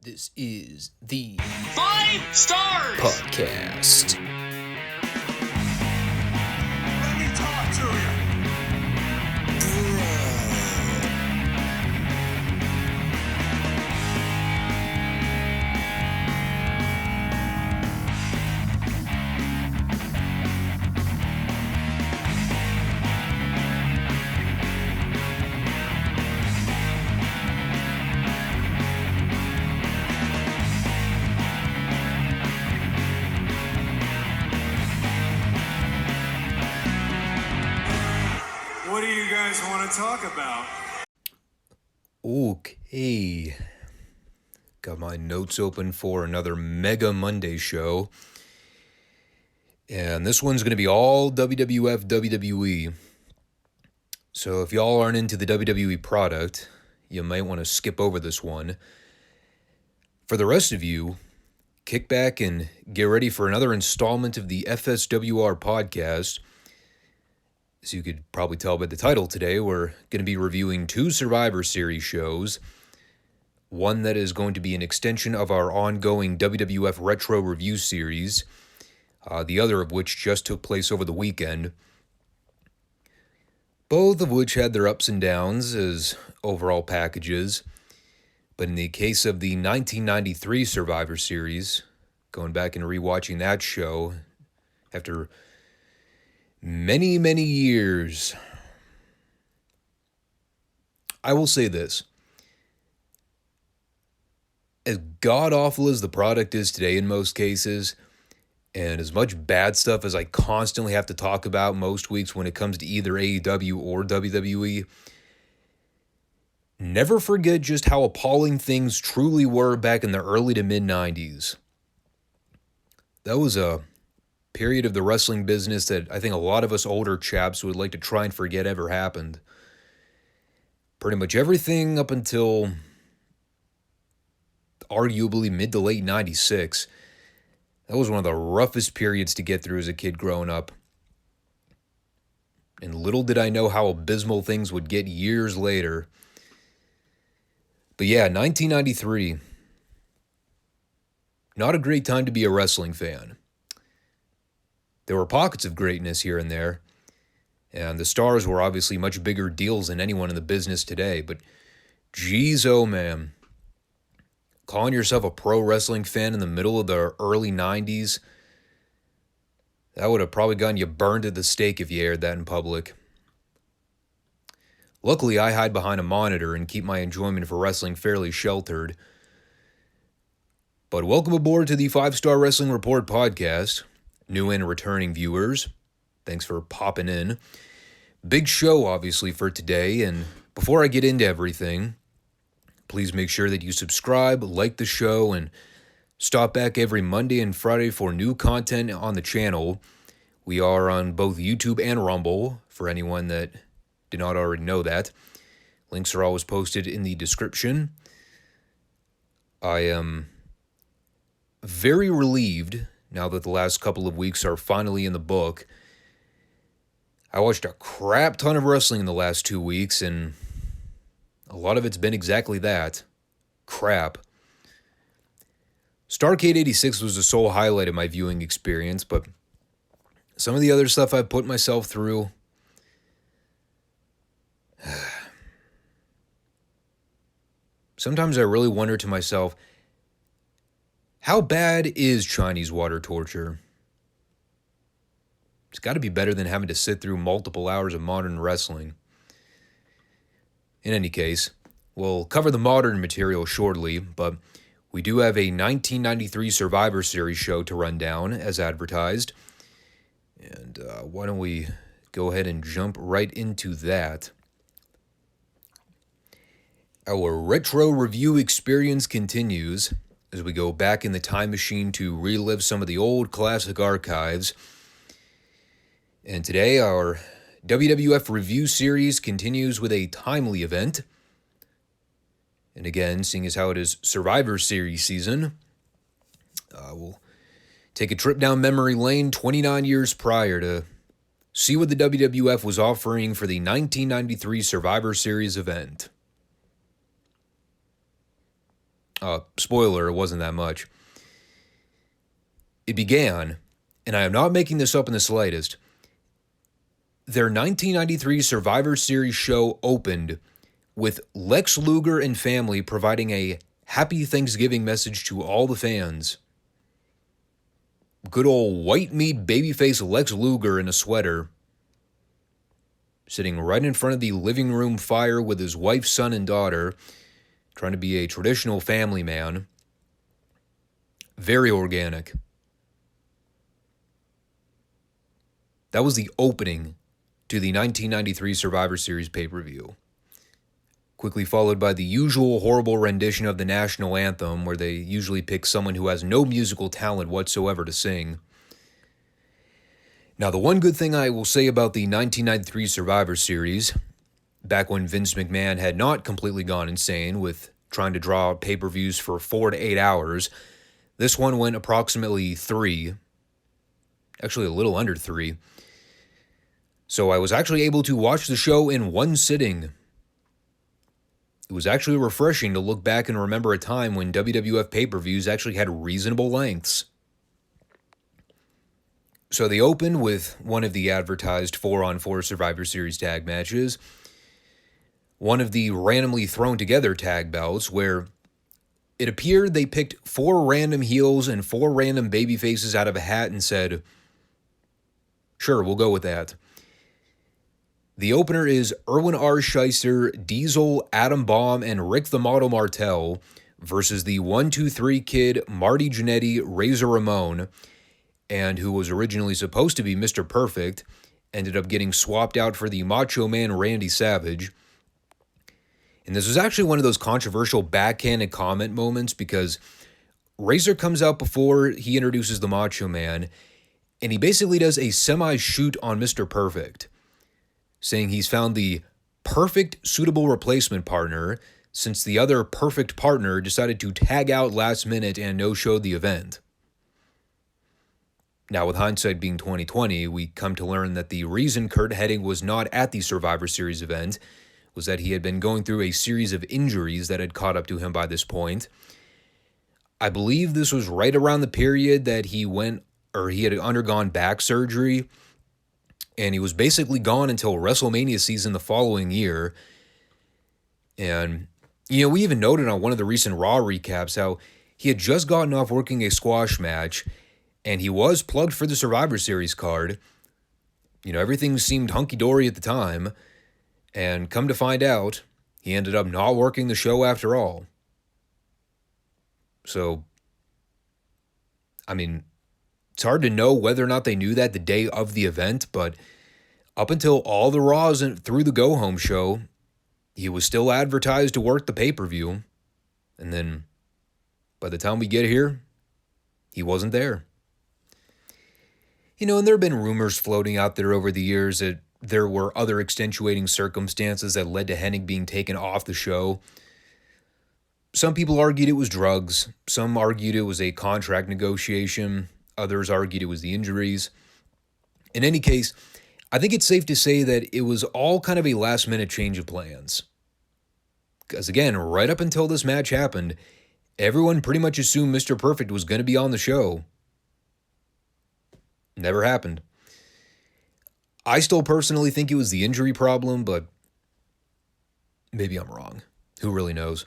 This is the Five Stars Podcast. Let me talk to you. What do you guys want to talk about? Okay. Got my notes open for another Mega Monday show. And this one's going to be all WWF, WWE. So if y'all aren't into the WWE product, you might want to skip over this one. For the rest of you, kick back and get ready for another installment of the FSWR podcast. As you could probably tell by the title today, we're going to be reviewing two Survivor Series shows. One that is going to be an extension of our ongoing WWF Retro Review series, the other of which just took place over the weekend. Both of which had their ups and downs as overall packages. But in the case of the 1993 Survivor Series, going back and rewatching that show after many, many years, I will say this. As god-awful as the product is today in most cases, and as much bad stuff as I constantly have to talk about most weeks when it comes to either AEW or WWE, never forget just how appalling things truly were back in the early to mid-90s. That was a period of the wrestling business that I think a lot of us older chaps would like to try and forget ever happened. Pretty much everything up until arguably mid to late 96. That was one of the roughest periods to get through as a kid growing up. And little did I know how abysmal things would get years later. But yeah, 1993. Not a great time to be a wrestling fan. There were pockets of greatness here and there, and the Stars were obviously much bigger deals than anyone in the business today, but geez, oh man. Calling yourself a pro wrestling fan in the middle of the early 90s, that would have probably gotten you burned at the stake if you aired that in public. Luckily, I hide behind a monitor and keep my enjoyment for wrestling fairly sheltered. But welcome aboard to the Five Starr Wrestling Report podcast. New and returning viewers, thanks for popping in. Big show, obviously, for today, and before I get into everything, please make sure that you subscribe, like the show, and stop back every Monday and Friday for new content on the channel. We are on both YouTube and Rumble, for anyone that did not already know that. Links are always posted in the description. I am very relieved now that the last couple of weeks are finally in the book. I watched a crap ton of wrestling in the last 2 weeks, and a lot of it's been exactly that. Crap. Starrcade 86 was the sole highlight of my viewing experience, but some of the other stuff I've put myself through, sometimes I really wonder to myself, how bad is Chinese water torture? It's got to be better than having to sit through multiple hours of modern wrestling. In any case, we'll cover the modern material shortly, but we do have a 1993 Survivor Series show to run down, as advertised. And why don't we go ahead and jump right into that. Our retro review experience continues as we go back in the time machine to relive some of the old classic archives. And today, our WWF review series continues with a timely event. And again, seeing as how it is Survivor Series season, we'll take a trip down memory lane 29 years prior to see what the WWF was offering for the 1993 Survivor Series event. Spoiler, it wasn't that much. It began, and I am not making this up in the slightest, their 1993 Survivor Series show opened with Lex Luger and family providing a Happy Thanksgiving message to all the fans. Good old white meat babyface Lex Luger in a sweater, sitting right in front of the living room fire with his wife, son, and daughter, trying to be a traditional family man. Very organic. That was the opening to the 1993 Survivor Series pay-per-view. Quickly followed by the usual horrible rendition of the national anthem, where they usually pick someone who has no musical talent whatsoever to sing. Now, the one good thing I will say about the 1993 Survivor Series, back when Vince McMahon had not completely gone insane with trying to draw pay-per-views for 4 to 8 hours, this one went approximately 3, actually a little under 3. So I was actually able to watch the show in one sitting. It was actually refreshing to look back and remember a time when WWF pay-per-views actually had reasonable lengths. So they opened with one of the advertised 4-on-4 Survivor Series tag matches, one of the randomly thrown together tag bouts where it appeared they picked 4 random heels and 4 random baby faces out of a hat and said, sure, we'll go with that. The opener is Erwin R. Scheister, Diesel, Adam Bomb, and Rick the Model Martel versus the 1-2-3 Kid, Marty Jannetty, Razor Ramon, and who was originally supposed to be Mr. Perfect, ended up getting swapped out for the Macho Man Randy Savage. And this was actually one of those controversial backhanded comment moments because Razor comes out before he introduces the Macho Man, and he basically does a semi-shoot on Mr. Perfect, saying he's found the perfect suitable replacement partner since the other perfect partner decided to tag out last minute and no-showed the event. Now, with hindsight being 2020, we come to learn that the reason Curt Hennig was not at the Survivor Series event was that he had been going through a series of injuries that had caught up to him by this point. I believe this was right around the period that he had undergone back surgery, and he was basically gone until WrestleMania season the following year. And, we even noted on one of the recent Raw recaps how he had just gotten off working a squash match, and he was plugged for the Survivor Series card. Everything seemed hunky-dory at the time, and come to find out, he ended up not working the show after all. So, it's hard to know whether or not they knew that the day of the event, but up until all the Raws and through the go-home show, he was still advertised to work the pay-per-view. And then, by the time we get here, he wasn't there. And there have been rumors floating out there over the years that there were other extenuating circumstances that led to Hennig being taken off the show. Some people argued it was drugs. Some argued it was a contract negotiation. Others argued it was the injuries. In any case, I think it's safe to say that it was all kind of a last-minute change of plans. Because again, right up until this match happened, everyone pretty much assumed Mr. Perfect was going to be on the show. Never happened. I still personally think it was the injury problem, but maybe I'm wrong. Who really knows?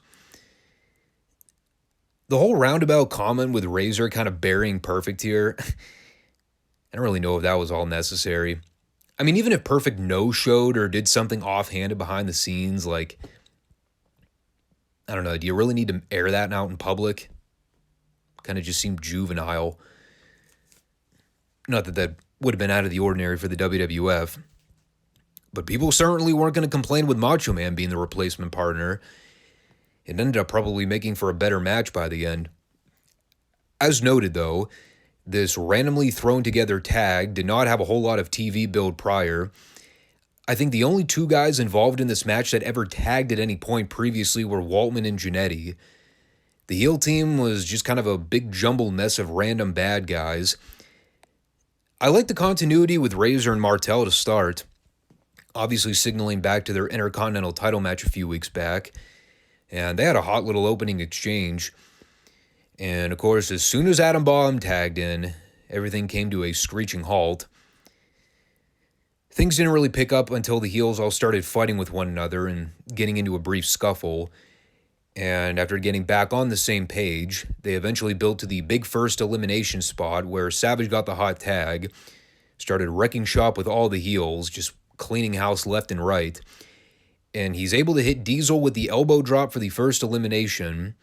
The whole roundabout comment with Razor kind of burying Perfect here, I don't really know if that was all necessary. Even if Perfect no-showed or did something offhanded behind the scenes, I don't know, do you really need to air that out in public? Kind of just seemed juvenile. Not that that would have been out of the ordinary for the WWF, but people certainly weren't going to complain with Macho Man being the replacement partner. It ended up probably making for a better match by the end. As noted, though, this randomly thrown together tag did not have a whole lot of TV build prior. I think the only 2 guys involved in this match that ever tagged at any point previously were Waltman and Jannetty. The heel team was just kind of a big jumbled mess of random bad guys. I like the continuity with Razor and Martel to start, obviously signaling back to their Intercontinental title match a few weeks back. And they had a hot little opening exchange. And of course, as soon as Adam Bomb tagged in, everything came to a screeching halt. Things didn't really pick up until the heels all started fighting with one another and getting into a brief scuffle. And after getting back on the same page, they eventually built to the big first elimination spot where Savage got the hot tag, started wrecking shop with all the heels, just cleaning house left and right. And he's able to hit Diesel with the elbow drop for the first elimination.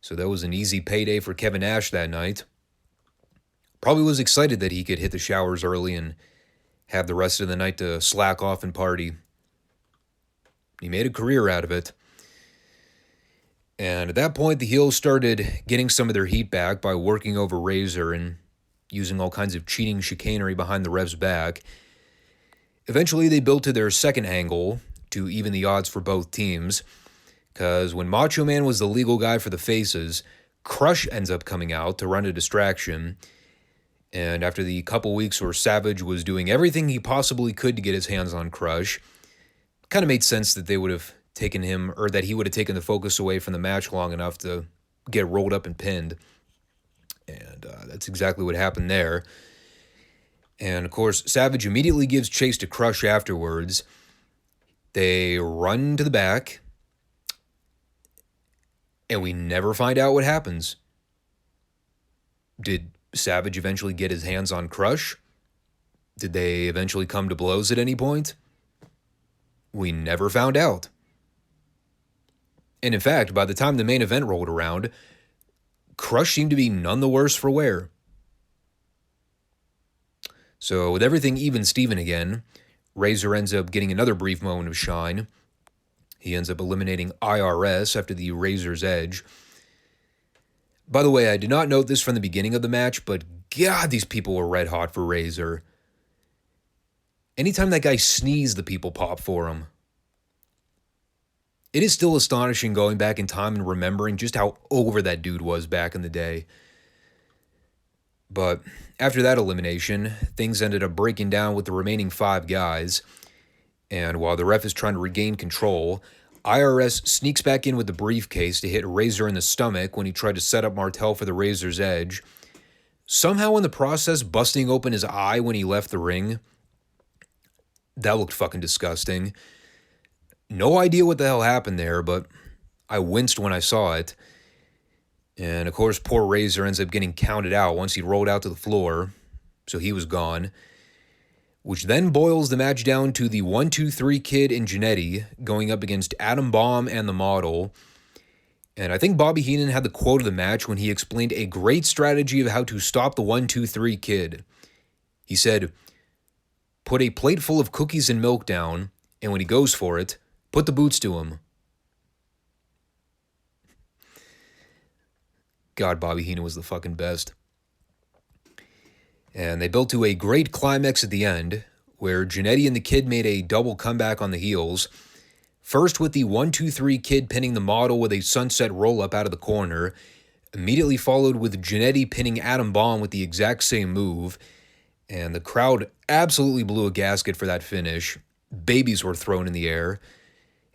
So that was an easy payday for Kevin Nash that night. Probably was excited that he could hit the showers early and have the rest of the night to slack off and party. He made a career out of it. And at that point, the heels started getting some of their heat back by working over Razor and using all kinds of cheating chicanery behind the ref's back. Eventually, they built to their second angle to even the odds for both teams, because when Macho Man was the legal guy for the faces, Crush ends up coming out to run a distraction. And after the couple weeks where Savage was doing everything he possibly could to get his hands on Crush, kind of made sense that they would have taken him, or that he would have taken the focus away from the match long enough to get rolled up and pinned. And that's exactly what happened there. And of course, Savage immediately gives chase to Crush afterwards. They run to the back, and we never find out what happens. Did Savage eventually get his hands on Crush? Did they eventually come to blows at any point? We never found out. And in fact, by the time the main event rolled around, Crush seemed to be none the worse for wear. So with everything even Steven again, Razor ends up getting another brief moment of shine. He ends up eliminating IRS after the Razor's Edge. By the way, I did not note this from the beginning of the match, but God, these people were red hot for Razor. Anytime that guy sneezed, the people pop for him. It is still astonishing going back in time and remembering just how over that dude was back in the day. But after that elimination, things ended up breaking down with the remaining 5 guys. And while the ref is trying to regain control, IRS sneaks back in with the briefcase to hit Razor in the stomach when he tried to set up Martel for the Razor's Edge. Somehow in the process, busting open his eye when he left the ring. That looked fucking disgusting. No idea what the hell happened there, but I winced when I saw it. And of course, poor Razor ends up getting counted out once he rolled out to the floor, so he was gone. Which then boils the match down to the 1-2-3 Kid and Jannetty going up against Adam Bomb and the Model. And I think Bobby Heenan had the quote of the match when he explained a great strategy of how to stop the 1-2-3 Kid. He said, "Put a plate full of cookies and milk down, and when he goes for it, put the boots to him." God, Bobby Heenan was the fucking best. And they built to a great climax at the end, where Jannetty and the Kid made a double comeback on the heels. First with the 1-2-3 Kid pinning the Model with a sunset roll-up out of the corner, immediately followed with Jannetty pinning Adam Bomb with the exact same move, and the crowd absolutely blew a gasket for that finish. Babies were thrown in the air.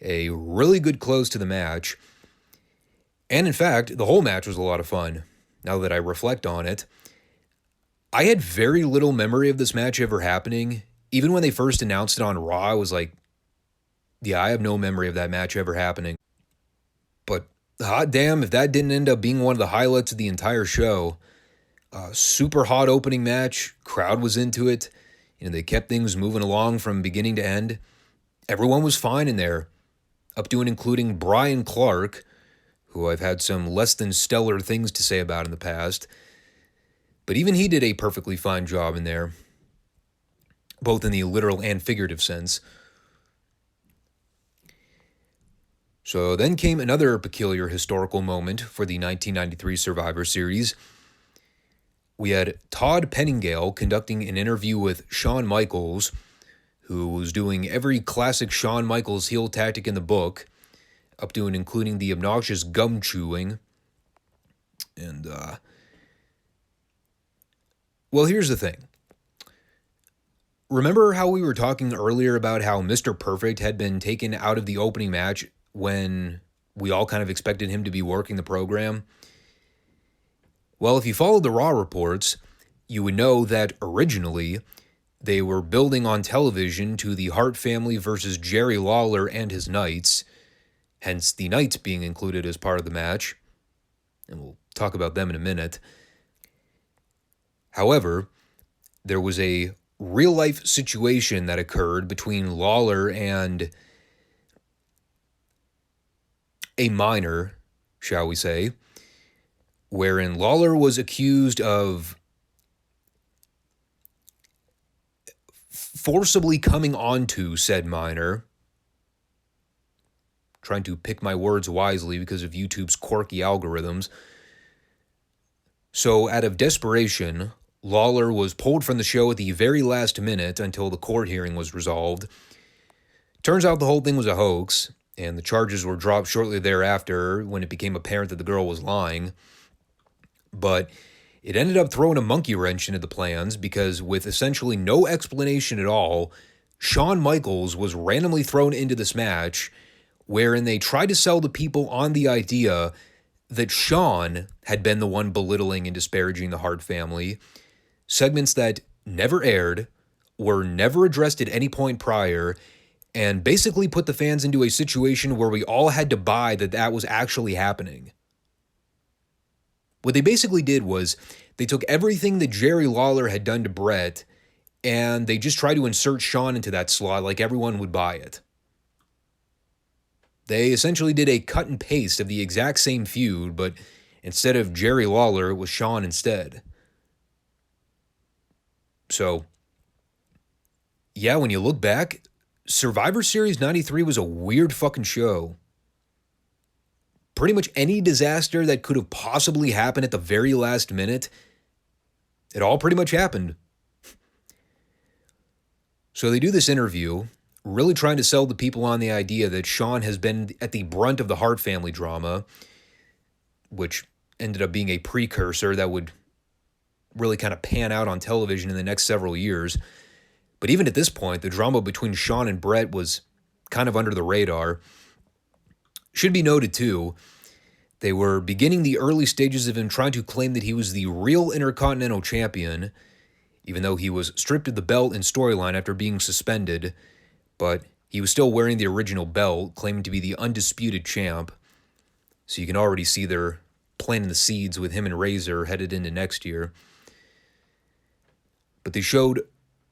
A really good close to the match. And in fact, the whole match was a lot of fun, now that I reflect on it. I had very little memory of this match ever happening. Even when they first announced it on Raw, I was like, yeah, I have no memory of that match ever happening. But hot damn, if that didn't end up being one of the highlights of the entire show. Super hot opening match. Crowd was into it. They kept things moving along from beginning to end. Everyone was fine in there. Up to and including Brian Clark, who I've had some less than stellar things to say about in the past. But even he did a perfectly fine job in there, both in the literal and figurative sense. So then came another peculiar historical moment for the 1993 Survivor Series. We had Todd Penningale conducting an interview with Shawn Michaels, who was doing every classic Shawn Michaels heel tactic in the book, up to and including the obnoxious gum chewing. And, well, here's the thing. Remember how we were talking earlier about how Mr. Perfect had been taken out of the opening match when we all kind of expected him to be working the program. Well, if you followed the Raw reports, you would know that originally they were building on television to the Hart family versus Jerry Lawler and his Knights, hence the Knights being included as part of the match, and we'll talk about them in a minute. However, there was a real-life situation that occurred between Lawler and a minor, shall we say, wherein Lawler was accused of forcibly coming onto said minor. Trying to pick my words wisely because of YouTube's quirky algorithms. So, out of desperation, Lawler was pulled from the show at the very last minute until the court hearing was resolved. Turns out the whole thing was a hoax, and the charges were dropped shortly thereafter when it became apparent that the girl was lying. But it ended up throwing a monkey wrench into the plans because with essentially no explanation at all, Shawn Michaels was randomly thrown into this match wherein they tried to sell the people on the idea that Shawn had been the one belittling and disparaging the Hart family, segments that never aired, were never addressed at any point prior, and basically put the fans into a situation where we all had to buy that that was actually happening. What they basically did was they took everything that Jerry Lawler had done to Bret and they just tried to insert Shawn into that slot like everyone would buy it. They essentially did a cut and paste of the exact same feud, but instead of Jerry Lawler, it was Shawn instead. So, yeah, when you look back, Survivor Series 93 was a weird fucking show. Pretty much any disaster that could have possibly happened at the very last minute, it all pretty much happened. So they do this interview, really trying to sell the people on the idea that Shawn has been at the brunt of the Hart family drama, which ended up being a precursor that would really kind of pan out on television in the next several years. But even at this point, the drama between Shawn and Bret was kind of under the radar. Should be noted, too, they were beginning the early stages of him trying to claim that he was the real Intercontinental Champion, even though he was stripped of the belt in storyline after being suspended, but he was still wearing the original belt, claiming to be the undisputed champ. So you can already see they're planting the seeds with him and Razor headed into next year. But they showed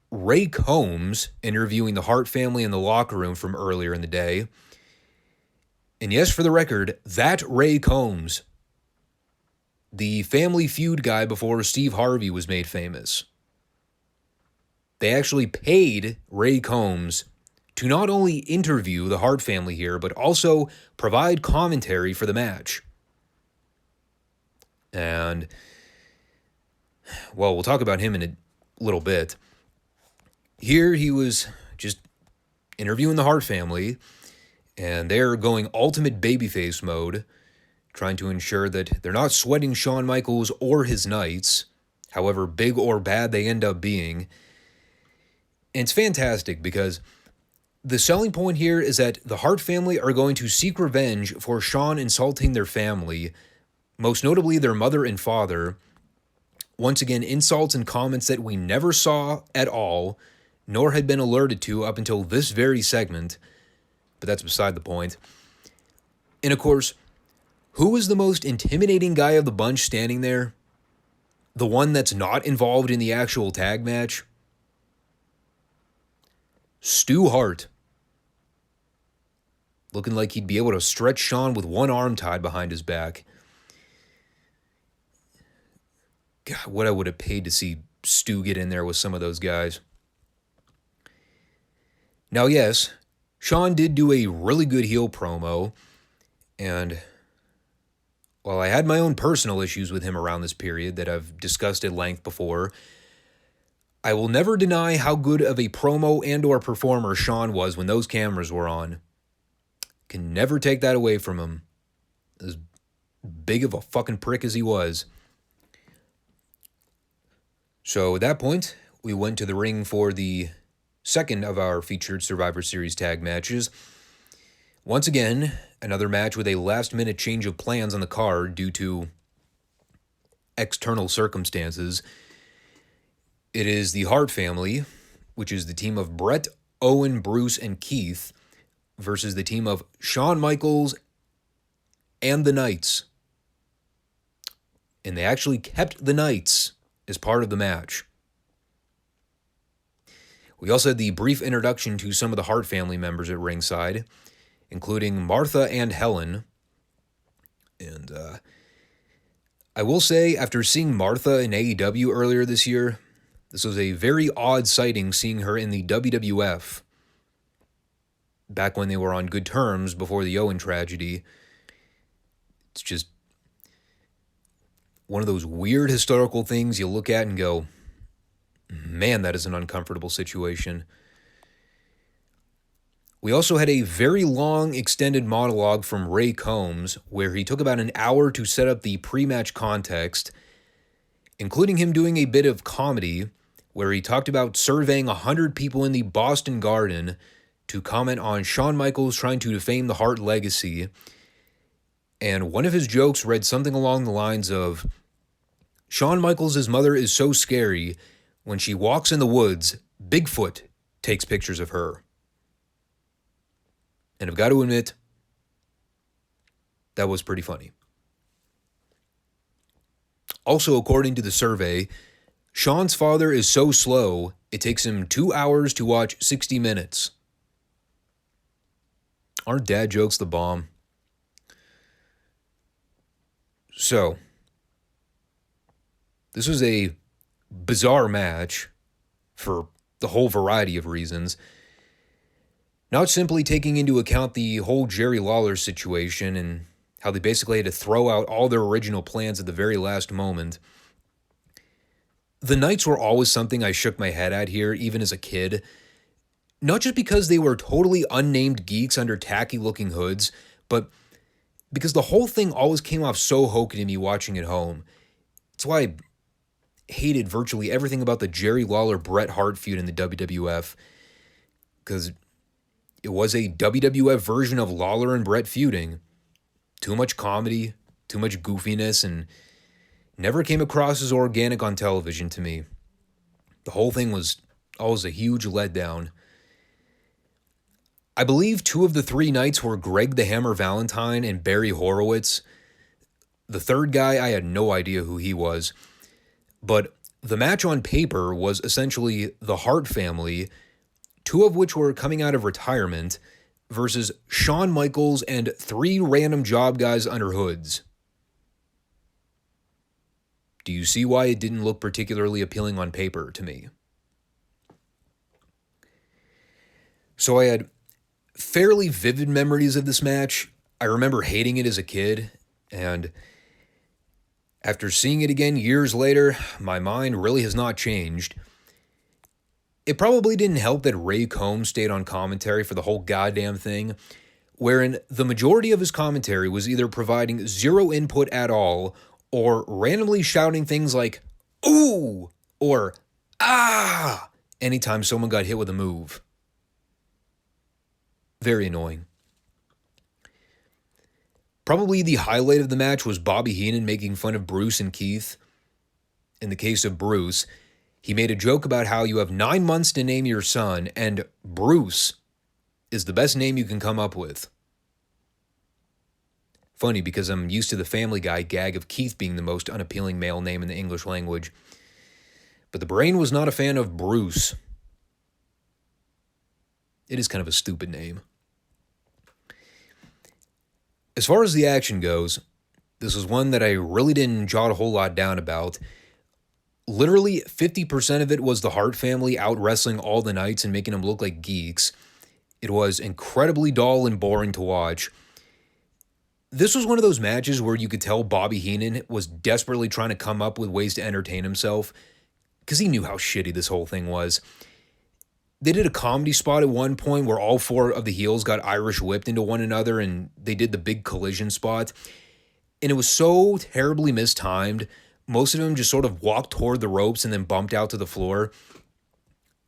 Ray Combs interviewing the Hart family in the locker room from earlier in the day. And yes, for the record, that Ray Combs, the Family Feud guy before Steve Harvey was made famous. They actually paid Ray Combs to not only interview the Hart family here, but also provide commentary for the match. And, well, we'll talk about him in a little bit. Here he was just interviewing the Hart family, and they're going ultimate babyface mode, trying to ensure that they're not sweating Shawn Michaels or his Knights, however big or bad they end up being. And it's fantastic because the selling point here is that the Hart family are going to seek revenge for Shawn insulting their family, most notably their mother and father. Once again, insults and comments that we never saw at all, nor had been alerted to up until this very segment, but that's beside the point. And of course, who is the most intimidating guy of the bunch standing there? The one that's not involved in the actual tag match? Stu Hart. Looking like he'd be able to stretch Shawn with one arm tied behind his back. God, what I would have paid to see Stu get in there with some of those guys. Now, yes, Shawn did do a really good heel promo, and while I had my own personal issues with him around this period that I've discussed at length before, I will never deny how good of a promo and or performer Shawn was when those cameras were on. Can never take that away from him. As big of a fucking prick as he was. So at that point, we went to the ring for the second of our featured Survivor Series tag matches. Once again, another match with a last-minute change of plans on the card due to external circumstances. It is the Hart family, which is the team of Brett, Owen, Bruce, and Keith, versus the team of Shawn Michaels and the Knights. And they actually kept the Knights as part of the match. We also had the brief introduction to some of the Hart family members at ringside, including Martha and Helen. And I will say, after seeing Martha in AEW earlier this year, this was a very odd sighting seeing her in the WWF. Back when they were on good terms before the Owen tragedy. It's just one of those weird historical things you look at and go, man, that is an uncomfortable situation. We also had a very long extended monologue from Ray Combs, where he took about an hour to set up the pre-match context, including him doing a bit of comedy, where he talked about surveying 100 people in the Boston Garden to comment on Shawn Michaels trying to defame the Hart legacy. And one of his jokes read something along the lines of, Shawn Michaels' mother is so scary, when she walks in the woods, Bigfoot takes pictures of her. And I've got to admit, that was pretty funny. Also, according to the survey, Shawn's father is so slow, it takes him 2 hours to watch 60 minutes. Aren't dad jokes the bomb? So, this was a bizarre match for the whole variety of reasons. Not simply taking into account the whole Jerry Lawler situation and how they basically had to throw out all their original plans at the very last moment. The Knights were always something I shook my head at here, even as a kid. Not just because they were totally unnamed geeks under tacky-looking hoods, but because the whole thing always came off so hokey to me watching at home. It's why I hated virtually everything about the Jerry Lawler-Bret Hart feud in the WWF, because it was a WWF version of Lawler and Bret feuding. Too much comedy, too much goofiness, and never came across as organic on television to me. The whole thing was always a huge letdown. I believe 2 of the 3 Knights were Greg the Hammer Valentine and Barry Horowitz. The third guy, I had no idea who he was. But the match on paper was essentially the Hart family, 2 of which were coming out of retirement, versus Shawn Michaels and 3 random job guys under hoods. Do you see why it didn't look particularly appealing on paper to me? So I had fairly vivid memories of this match. I remember hating it as a kid, and after seeing it again years later, my mind really has not changed. It probably didn't help that Ray Combs stayed on commentary for the whole goddamn thing, wherein the majority of his commentary was either providing zero input at all or randomly shouting things like, "Ooh!" or "Ah!" anytime someone got hit with a move. Very annoying. Probably the highlight of the match was Bobby Heenan making fun of Bruce and Keith. In the case of Bruce, he made a joke about how you have 9 months to name your son, and Bruce is the best name you can come up with. Funny, because I'm used to the Family Guy gag of Keith being the most unappealing male name in the English language. But the brain was not a fan of Bruce. It is kind of a stupid name. As far as the action goes, this was one that I really didn't jot a whole lot down about. Literally 50% of it was the Hart family out wrestling all the Knights and making them look like geeks. It was incredibly dull and boring to watch. This was one of those matches where you could tell Bobby Heenan was desperately trying to come up with ways to entertain himself, because he knew how shitty this whole thing was. They did a comedy spot at one point where all 4 of the heels got Irish whipped into one another, and they did the big collision spot. And it was so terribly mistimed. Most of them just sort of walked toward the ropes and then bumped out to the floor.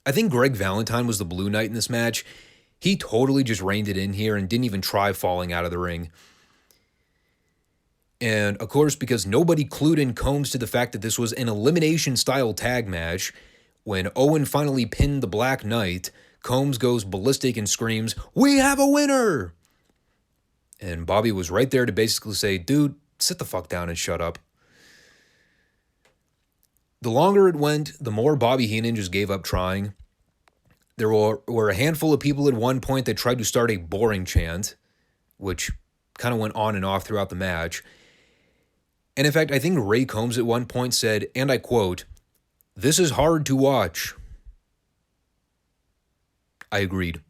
I think Greg Valentine was the Blue Knight in this match. He totally just reined it in here and didn't even try falling out of the ring. And, of course, because nobody clued in Combs to the fact that this was an elimination-style tag match, when Owen finally pinned the Black Knight, Combs goes ballistic and screams, "We have a winner!" And Bobby was right there to basically say, dude, sit the fuck down and shut up. The longer it went, the more Bobby Heenan just gave up trying. There were a handful of people at one point that tried to start a boring chant, which kind of went on and off throughout the match. And in fact, I think Ray Combs at one point said, and I quote, "This is hard to watch." I agreed.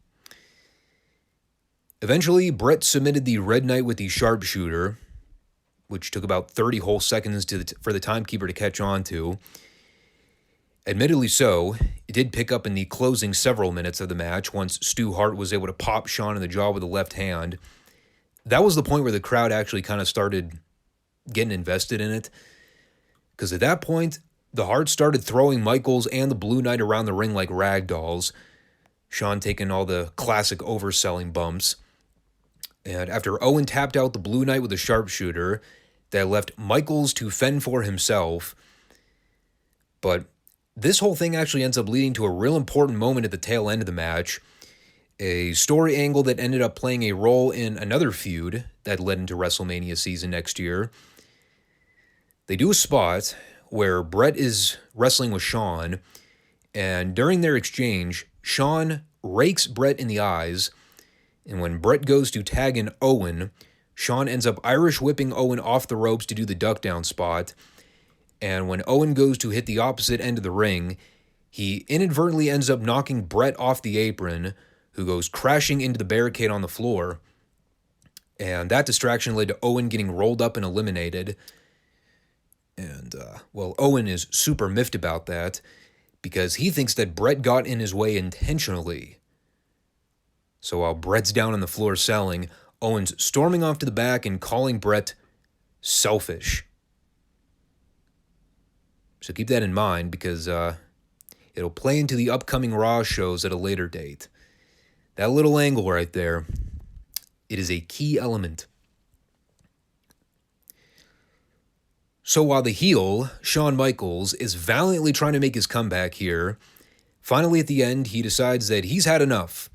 Eventually, Brett submitted the Red Knight with the sharpshooter, which took about 30 whole seconds for the timekeeper to catch on to. Admittedly so, it did pick up in the closing several minutes of the match once Stu Hart was able to pop Shawn in the jaw with the left hand. That was the point where the crowd actually kind of started getting invested in it, because at that point, the Harts started throwing Michaels and the Blue Knight around the ring like rag dolls, Shawn taking all the classic overselling bumps. And after Owen tapped out the Blue Knight with a sharpshooter, that left Michaels to fend for himself. But this whole thing actually ends up leading to a real important moment at the tail end of the match, a story angle that ended up playing a role in another feud that led into WrestleMania season next year. They do a spot where Brett is wrestling with Shawn, and during their exchange, Shawn rakes Brett in the eyes, and when Brett goes to tag in Owen, Shawn ends up Irish whipping Owen off the ropes to do the duck down spot, and when Owen goes to hit the opposite end of the ring, he inadvertently ends up knocking Brett off the apron, who goes crashing into the barricade on the floor, and that distraction led to Owen getting rolled up and eliminated. And, Owen is super miffed about that because he thinks that Brett got in his way intentionally. So while Brett's down on the floor selling, Owen's storming off to the back and calling Brett selfish. So keep that in mind because it'll play into the upcoming Raw shows at a later date. That little angle right there, it is a key element. So while the heel, Shawn Michaels, is valiantly trying to make his comeback here, finally at the end, he decides that he's had enough.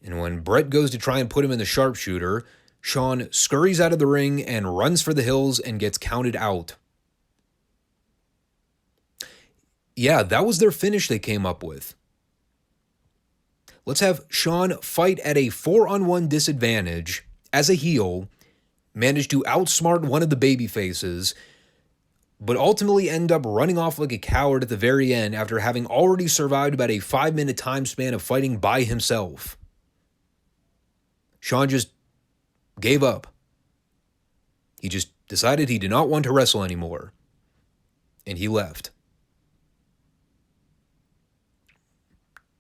And when Brett goes to try and put him in the sharpshooter, Shawn scurries out of the ring and runs for the hills and gets counted out. Yeah, that was their finish they came up with. Let's have Shawn fight at a 4-on-1 disadvantage as a heel, manage to outsmart one of the babyfaces, but ultimately end up running off like a coward at the very end after having already survived about a 5-minute time span of fighting by himself. Shawn just gave up. He just decided he did not want to wrestle anymore. And he left.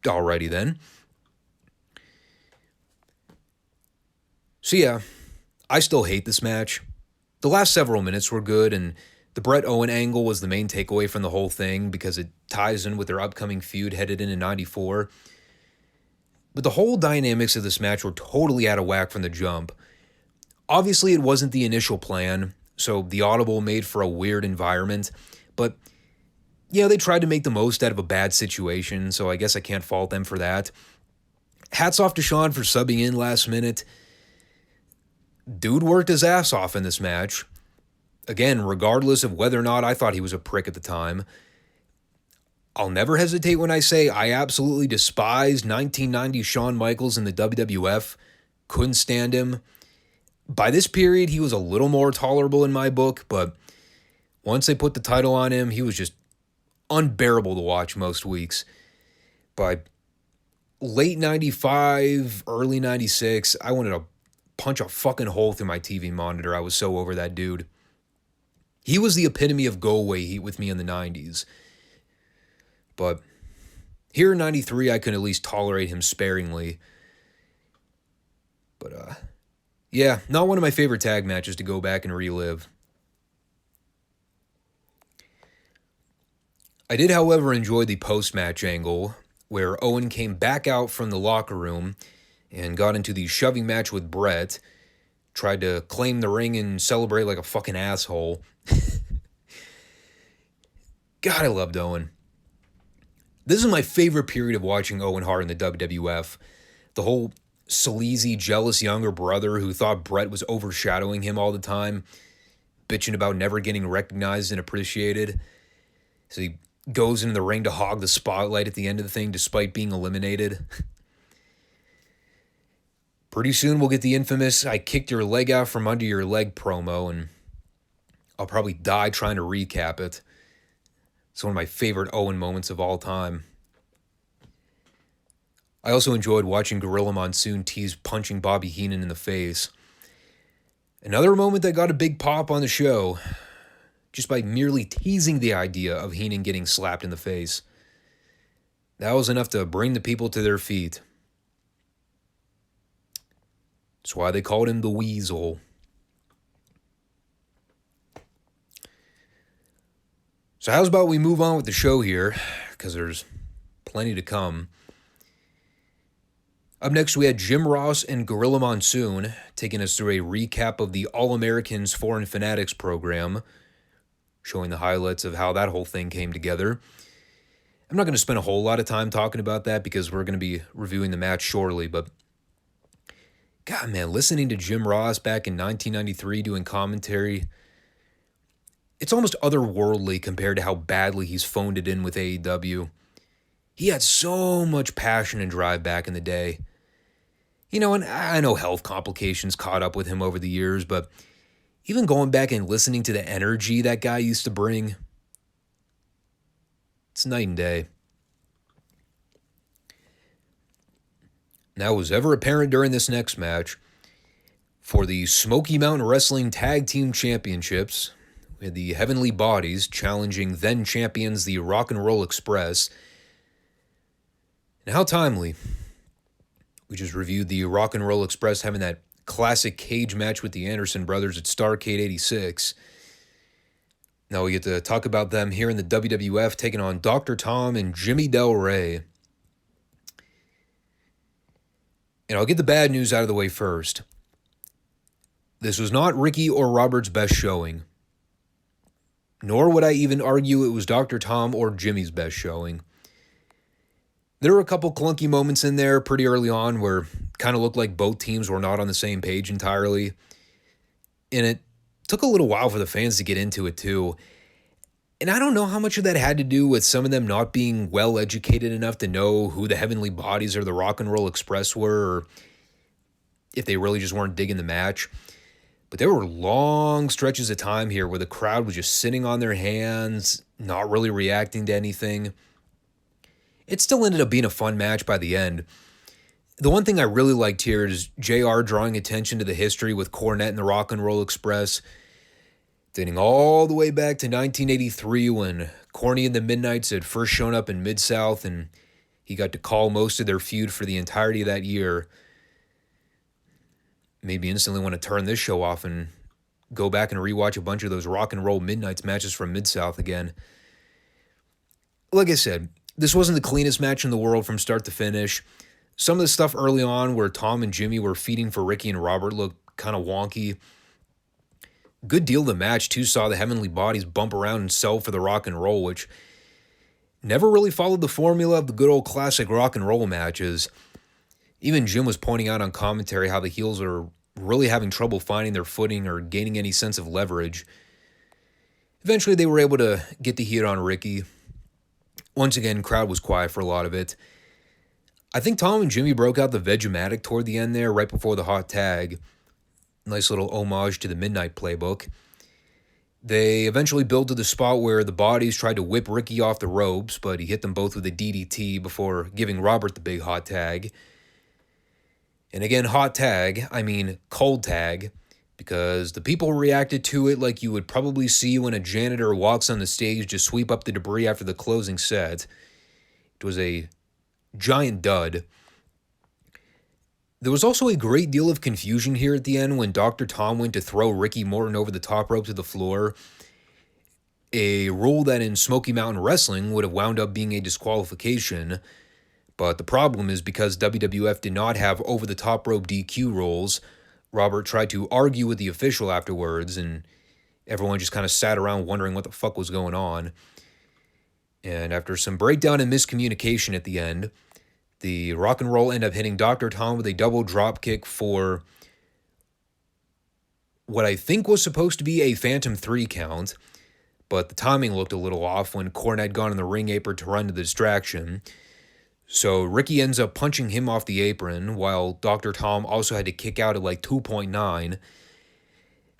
Alrighty then. So yeah, I still hate this match. The last several minutes were good, and the Brett Owen angle was the main takeaway from the whole thing because it ties in with their upcoming feud headed into 94. But the whole dynamics of this match were totally out of whack from the jump. Obviously, it wasn't the initial plan, so the audible made for a weird environment. But yeah, they tried to make the most out of a bad situation, so I guess I can't fault them for that. Hats off to Shawn for subbing in last minute. Dude worked his ass off in this match. Again, regardless of whether or not I thought he was a prick at the time. I'll never hesitate when I say I absolutely despised 1990 Shawn Michaels in the WWF. Couldn't stand him. By this period, he was a little more tolerable in my book, but once they put the title on him, he was just unbearable to watch most weeks. By late 95, early 96, I wanted to punch a fucking hole through my TV monitor. I was so over that dude. He was the epitome of go-away heat with me in the 90s. But here in 93, I could at least tolerate him sparingly. But, yeah, not one of my favorite tag matches to go back and relive. I did, however, enjoy the post-match angle, where Owen came back out from the locker room and got into the shoving match with Brett. Tried to claim the ring and celebrate like a fucking asshole. God, I loved Owen. This is my favorite period of watching Owen Hart in the WWF. The whole sleazy, jealous younger brother who thought Brett was overshadowing him all the time, bitching about never getting recognized and appreciated. So he goes into the ring to hog the spotlight at the end of the thing despite being eliminated. Pretty soon we'll get the infamous "I kicked your leg out from under your leg" promo, and I'll probably die trying to recap it. It's one of my favorite Owen moments of all time. I also enjoyed watching Gorilla Monsoon tease punching Bobby Heenan in the face. Another moment that got a big pop on the show, just by merely teasing the idea of Heenan getting slapped in the face. That was enough to bring the people to their feet. That's why they called him the Weasel. So how's about we move on with the show here, because there's plenty to come. Up next, we had Jim Ross and Gorilla Monsoon taking us through a recap of the All-Americans Foreign Fanatics program, showing the highlights of how that whole thing came together. I'm not going to spend a whole lot of time talking about that because we're going to be reviewing the match shortly, but God, man, listening to Jim Ross back in 1993 doing commentary, it's almost otherworldly compared to how badly he's phoned it in with AEW. He had so much passion and drive back in the day. You know, and I know health complications caught up with him over the years, but even going back and listening to the energy that guy used to bring, it's night and day. Now, was ever apparent during this next match, for the Smoky Mountain Wrestling Tag Team Championships, we had the Heavenly Bodies challenging then champions the Rock and Roll Express. And how timely. We just reviewed the Rock and Roll Express having that classic cage match with the Anderson brothers at Starrcade 86. Now we get to talk about them here in the WWF taking on Dr. Tom and Jimmy Del Rey. And I'll get the bad news out of the way first. This was not Ricky or Robert's best showing. Nor would I even argue it was Dr. Tom or Jimmy's best showing. There were a couple clunky moments in there pretty early on where kind of looked like both teams were not on the same page entirely. And it took a little while for the fans to get into it too. And I don't know how much of that had to do with some of them not being well educated enough to know who the Heavenly Bodies or the Rock and Roll Express were, or if they really just weren't digging the match. But there were long stretches of time here where the crowd was just sitting on their hands, not really reacting to anything. It still ended up being a fun match by the end. The one thing I really liked here is JR drawing attention to the history with Cornette and the Rock and Roll Express, dating all the way back to 1983 when Corny and the Midnights had first shown up in Mid-South and he got to call most of their feud for the entirety of that year. Made me instantly want to turn this show off and go back and rewatch a bunch of those Rock and Roll Midnights matches from Mid-South again. Like I said, this wasn't the cleanest match in the world from start to finish. Some of the stuff early on where Tom and Jimmy were feeding for Ricky and Robert looked kind of wonky. Good deal of the match, too, saw the Heavenly Bodies bump around and sell for the Rock and Roll, which never really followed the formula of the good old classic Rock and Roll matches. Even Jim was pointing out on commentary how the heels are really having trouble finding their footing or gaining any sense of leverage. Eventually, they were able to get the heat on Ricky. Once again, crowd was quiet for a lot of it. I think Tom and Jimmy broke out the Vegematic toward the end there, right before the hot tag. Nice little homage to the Midnight Playbook. They eventually built to the spot where the Bodies tried to whip Ricky off the ropes, but he hit them both with a DDT before giving Robert the big hot tag. And again, hot tag, I mean cold tag, because the people reacted to it like you would probably see when a janitor walks on the stage to sweep up the debris after the closing set. It was a giant dud. There was also a great deal of confusion here at the end when Dr. Tom went to throw Ricky Morton over the top rope to the floor. A rule that in Smoky Mountain Wrestling would have wound up being a disqualification, But the problem is because WWF did not have over-the-top rope DQ rules, Robert tried to argue with the official afterwards, and everyone just kind of sat around wondering what the fuck was going on. And after some breakdown and miscommunication at the end, the Rock and Roll ended up hitting Dr. Tom with a double drop kick for what I think was supposed to be a Phantom 3 count, but the timing looked a little off when Cornette had gone in the ring apron to run to the distraction. So Ricky ends up punching him off the apron, while Dr. Tom also had to kick out at like 2.9. And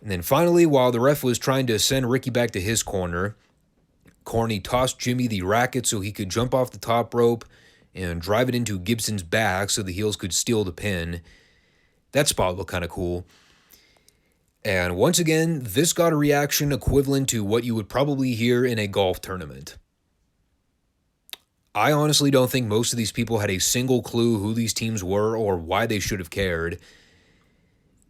then finally, while the ref was trying to send Ricky back to his corner, Corny tossed Jimmy the racket so he could jump off the top rope and drive it into Gibson's back so the heels could steal the pin. That spot looked kind of cool. And once again, this got a reaction equivalent to what you would probably hear in a golf tournament. I honestly don't think most of these people had a single clue who these teams were or why they should have cared.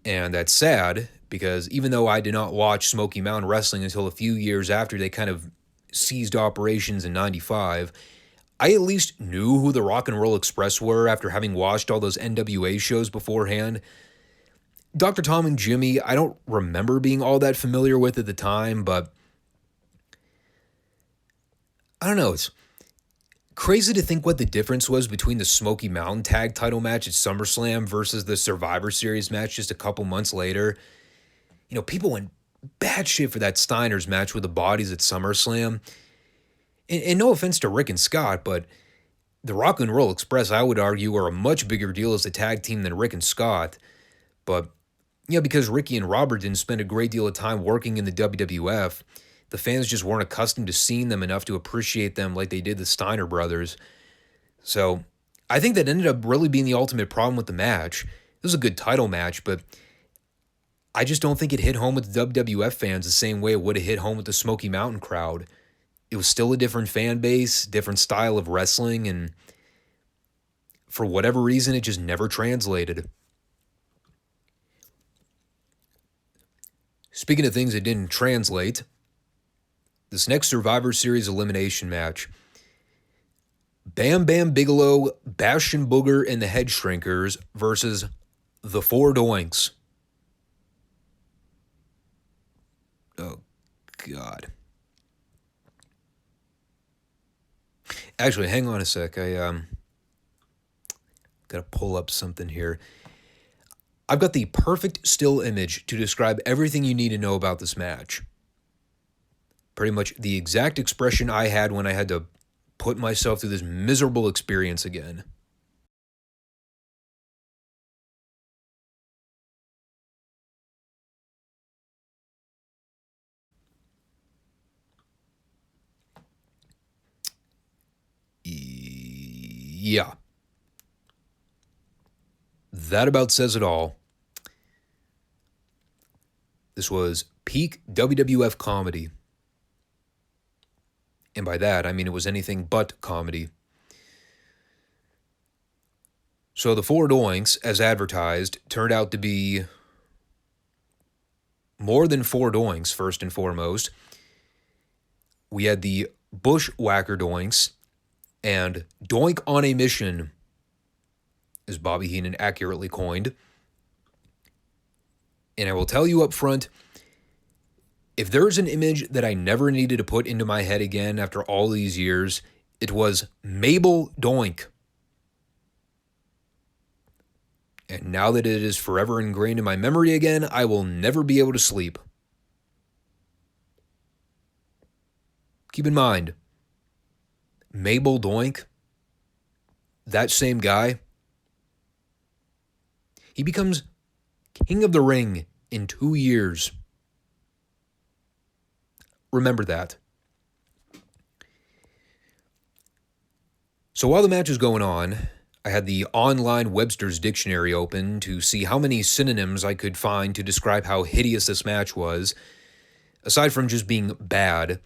And that's sad, because even though I did not watch Smoky Mountain Wrestling until a few years after they kind of ceased operations in 95, I at least knew who the Rock and Roll Express were after having watched all those NWA shows beforehand. Dr. Tom and Jimmy, I don't remember being all that familiar with at the time, but I don't know, it's crazy to think what the difference was between the Smoky Mountain Tag title match at SummerSlam versus the Survivor Series match just a couple months later. You know, people went batshit for that Steiner's match with the bodies at SummerSlam. And no offense to Rick and Scott, but the Rock and Roll Express, I would argue, are a much bigger deal as a tag team than Rick and Scott. But, you know, because Ricky and Robert didn't spend a great deal of time working in the WWF, the fans just weren't accustomed to seeing them enough to appreciate them like they did the Steiner brothers. So I think that ended up really being the ultimate problem with the match. It was a good title match, but I just don't think it hit home with the WWF fans the same way it would have hit home with the Smoky Mountain crowd. It was still a different fan base, different style of wrestling, and for whatever reason, it just never translated. Speaking of things that didn't translate, this next Survivor Series elimination match, Bam Bam Bigelow, Bastion Booger, and the Head Shrinkers versus the Four Doinks. Oh, God. Actually, hang on a sec. I gotta pull up something here. I've got the perfect still image to describe everything you need to know about this match. Pretty much the exact expression I had when I had to put myself through this miserable experience again. Yeah. That about says it all. This was peak WWF comedy. And by that, I mean it was anything but comedy. So the Four Doinks, as advertised, turned out to be more than four doinks, first and foremost. We had the Bushwhacker Doinks and Doink on a Mission, as Bobby Heenan accurately coined. And I will tell you up front, if there's an image that I never needed to put into my head again after all these years, it was Mabel Doink. And now that it is forever ingrained in my memory again, I will never be able to sleep. Keep in mind, Mabel Doink, that same guy, he becomes King of the Ring in 2 years. Remember that. So while the match is going on, I had the online Webster's Dictionary open to see how many synonyms I could find to describe how hideous this match was, aside from just being bad,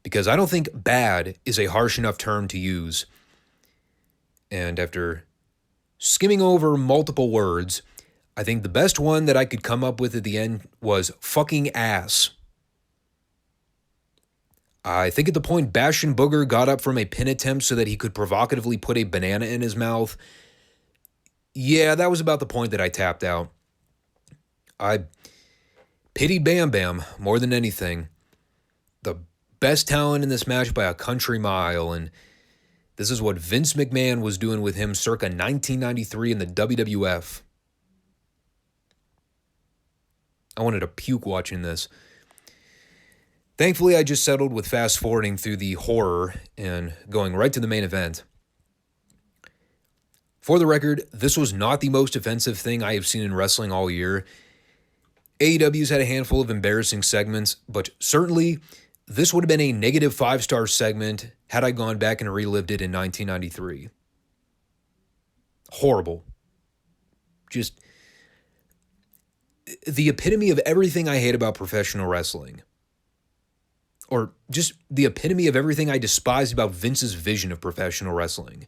because I don't think bad is a harsh enough term to use. And after skimming over multiple words, I think the best one that I could come up with at the end was fucking ass. I think at the point Bastion Booger got up from a pin attempt so that he could provocatively put a banana in his mouth, yeah, that was about the point that I tapped out. I pitied Bam Bam more than anything. The best talent in this match by a country mile, and this is what Vince McMahon was doing with him circa 1993 in the WWF. I wanted to puke watching this. Thankfully, I just settled with fast-forwarding through the horror and going right to the main event. For the record, this was not the most offensive thing I have seen in wrestling all year. AEW's had a handful of embarrassing segments, but certainly this would have been a negative 5-star segment had I gone back and relived it in 1993. Horrible. Just the epitome of everything I hate about professional wrestling. Or just the epitome of everything I despised about Vince's vision of professional wrestling.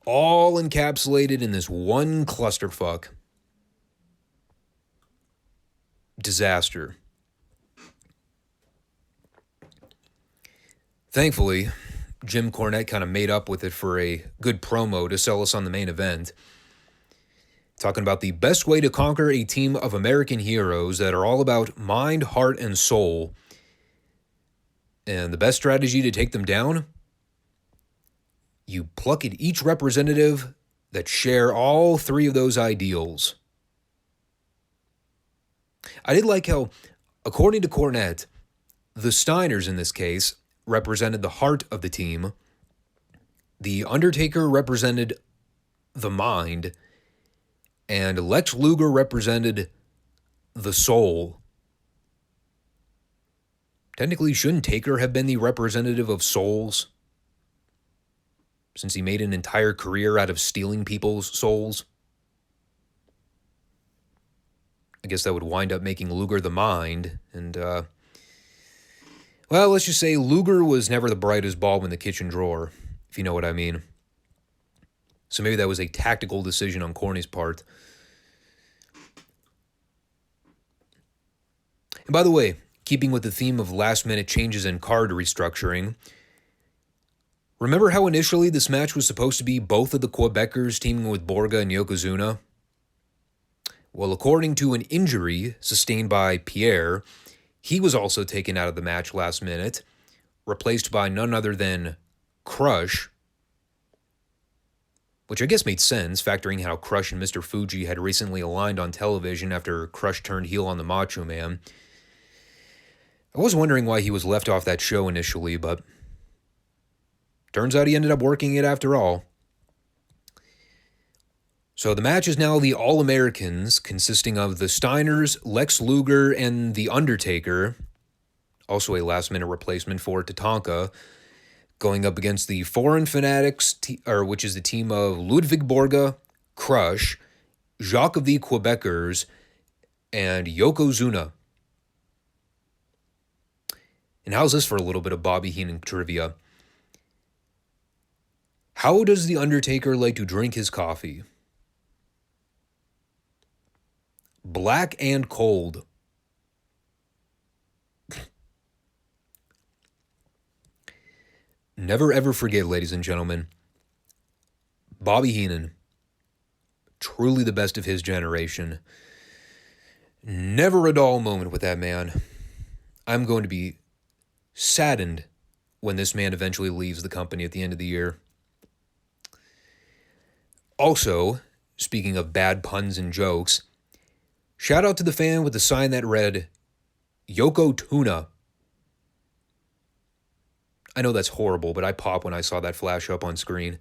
All encapsulated in this one clusterfuck. Disaster. Thankfully, Jim Cornette kind of made up with it for a good promo to sell us on the main event. Talking about the best way to conquer a team of American heroes that are all about mind, heart, and soul. And the best strategy to take them down? You pluck at each representative that share all three of those ideals. I did like how, according to Cornette, the Steiners in this case represented the heart of the team, the Undertaker represented the mind, and Lex Luger represented the soul. Technically, shouldn't Taker have been the representative of souls? Since he made an entire career out of stealing people's souls? I guess that would wind up making Luger the mind, and, well, let's just say Luger was never the brightest bulb in the kitchen drawer, if you know what I mean. So maybe that was a tactical decision on Corny's part. And by the way, keeping with the theme of last-minute changes in card restructuring, remember how initially this match was supposed to be both of the Quebecers teaming with Borga and Yokozuna? Well, according to an injury sustained by Pierre, he was also taken out of the match last minute, replaced by none other than Crush, which I guess made sense, factoring how Crush and Mr. Fuji had recently aligned on television after Crush turned heel on the Macho Man. I was wondering why he was left off that show initially, but turns out he ended up working it after all. So the match is now the All-Americans, consisting of the Steiners, Lex Luger, and The Undertaker, also a last-minute replacement for Tatanka, going up against the Foreign Fanatics, which is the team of Ludwig Borga, Crush, Jacques of the Quebecers, and Yokozuna. And how's this for a little bit of Bobby Heenan trivia? How does The Undertaker like to drink his coffee? Black and cold. Never ever forget, ladies and gentlemen, Bobby Heenan, truly the best of his generation. Never a dull moment with that man. I'm going to be saddened when this man eventually leaves the company at the end of the year. Also, speaking of bad puns and jokes, shout out to the fan with the sign that read, Yoko Tuna. I know that's horrible, but I popped when I saw that flash up on screen.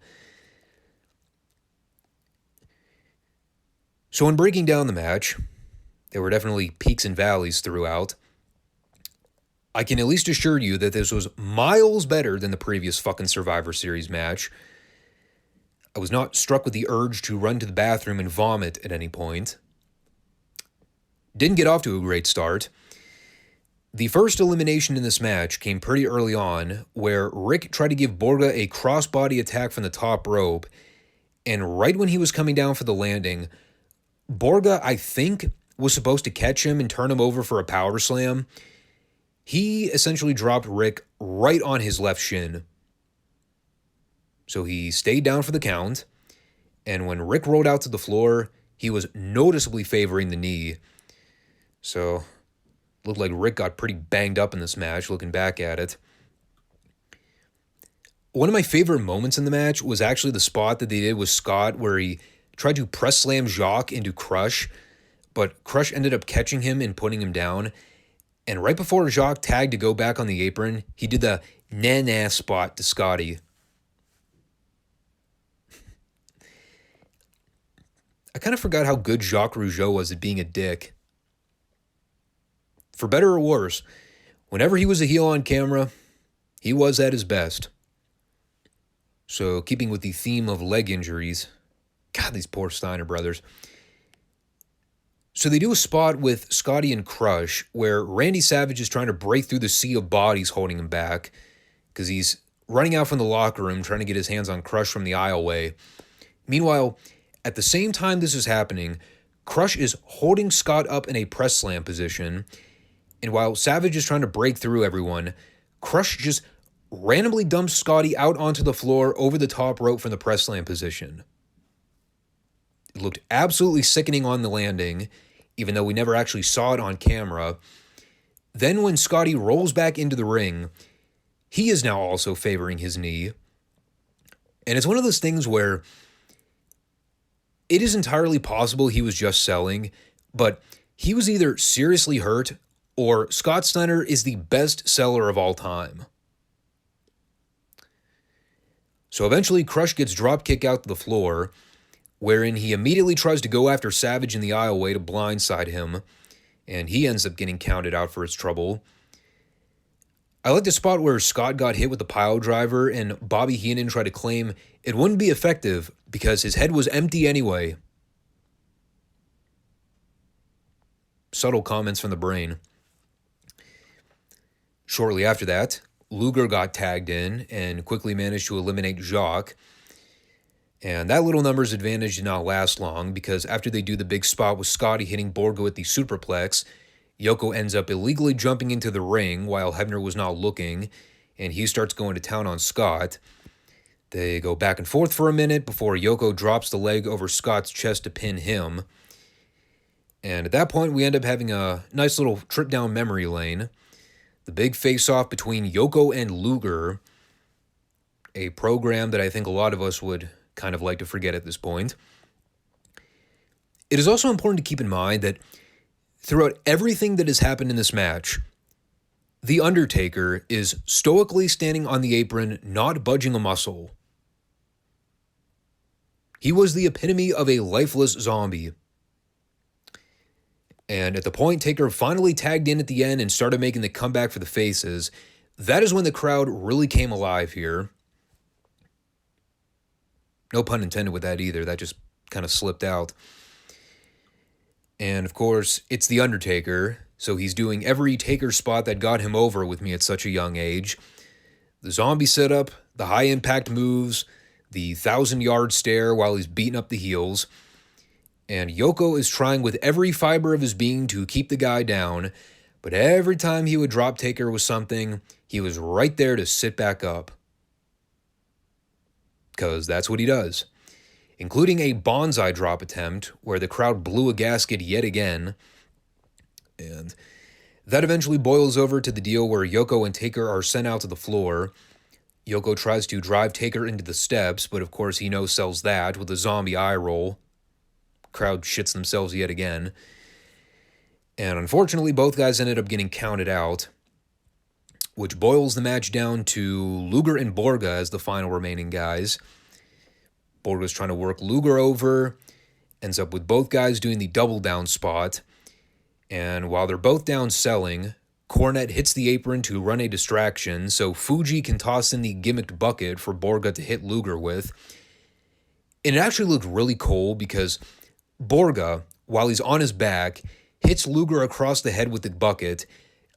So in breaking down the match, there were definitely peaks and valleys throughout. I can at least assure you that this was miles better than the previous fucking Survivor Series match. I was not struck with the urge to run to the bathroom and vomit at any point. Didn't get off to a great start. The first elimination in this match came pretty early on, where Rick tried to give Borga a crossbody attack from the top rope, and right when he was coming down for the landing, Borga, I think, was supposed to catch him and turn him over for a power slam. He essentially dropped Rick right on his left shin. So he stayed down for the count, and when Rick rolled out to the floor, he was noticeably favoring the knee. So looked like Rick got pretty banged up in this match, looking back at it. One of my favorite moments in the match was actually the spot that they did with Scott where he tried to press slam Jacques into Crush, but Crush ended up catching him and putting him down. And right before Jacques tagged to go back on the apron, he did the na-na spot to Scotty. I kind of forgot how good Jacques Rougeau was at being a dick. For better or worse, whenever he was a heel on camera, he was at his best. So, keeping with the theme of leg injuries, God, these poor Steiner brothers. So they do a spot with Scotty and Crush where Randy Savage is trying to break through the sea of bodies holding him back because he's running out from the locker room trying to get his hands on Crush from the aisleway. Meanwhile, at the same time this is happening, Crush is holding Scott up in a press slam position, and while Savage is trying to break through everyone, Crush just randomly dumps Scotty out onto the floor over the top rope from the press slam position. It looked absolutely sickening on the landing, even though we never actually saw it on camera. Then when Scotty rolls back into the ring, he is now also favoring his knee. And it's one of those things where it is entirely possible he was just selling, but he was either seriously hurt or Scott Steiner is the best seller of all time. So eventually Crush gets drop kick out to the floor, wherein he immediately tries to go after Savage in the aisleway to blindside him, and he ends up getting counted out for his trouble. I like the spot where Scott got hit with the pile driver and Bobby Heenan tried to claim it wouldn't be effective because his head was empty anyway. Subtle comments from the brain. Shortly after that, Luger got tagged in and quickly managed to eliminate Jacques. And that little numbers advantage did not last long because after they do the big spot with Scotty hitting Borgo with the superplex, Yoko ends up illegally jumping into the ring while Hebner was not looking, and he starts going to town on Scott. They go back and forth for a minute before Yoko drops the leg over Scott's chest to pin him. And at that point, we end up having a nice little trip down memory lane. The big face-off between Yoko and Luger, a program that I think a lot of us would kind of like to forget at this point. It is also important to keep in mind that throughout everything that has happened in this match, The Undertaker is stoically standing on the apron, not budging a muscle. He was the epitome of a lifeless zombie. And at the point Taker finally tagged in at the end and started making the comeback for the faces, that is when the crowd really came alive here. No pun intended with that either. That just kind of slipped out. And of course, it's The Undertaker, so he's doing every Taker spot that got him over with me at such a young age. The zombie setup, the high-impact moves, the 1,000-yard stare while he's beating up the heels. And Yoko is trying with every fiber of his being to keep the guy down, but every time he would drop Taker with something, he was right there to sit back up. Because that's what he does. Including a bonsai drop attempt where the crowd blew a gasket yet again. And that eventually boils over to the deal where Yoko and Taker are sent out to the floor. Yoko tries to drive Taker into the steps, but of course he no-sells that with a zombie eye roll. Crowd shits themselves yet again. And unfortunately, both guys ended up getting counted out, which boils the match down to Luger and Borga as the final remaining guys. Borga's trying to work Luger over, ends up with both guys doing the double down spot, and while they're both down selling, Cornette hits the apron to run a distraction so Fuji can toss in the gimmicked bucket for Borga to hit Luger with. And it actually looked really cool because Borga, while he's on his back, hits Luger across the head with the bucket,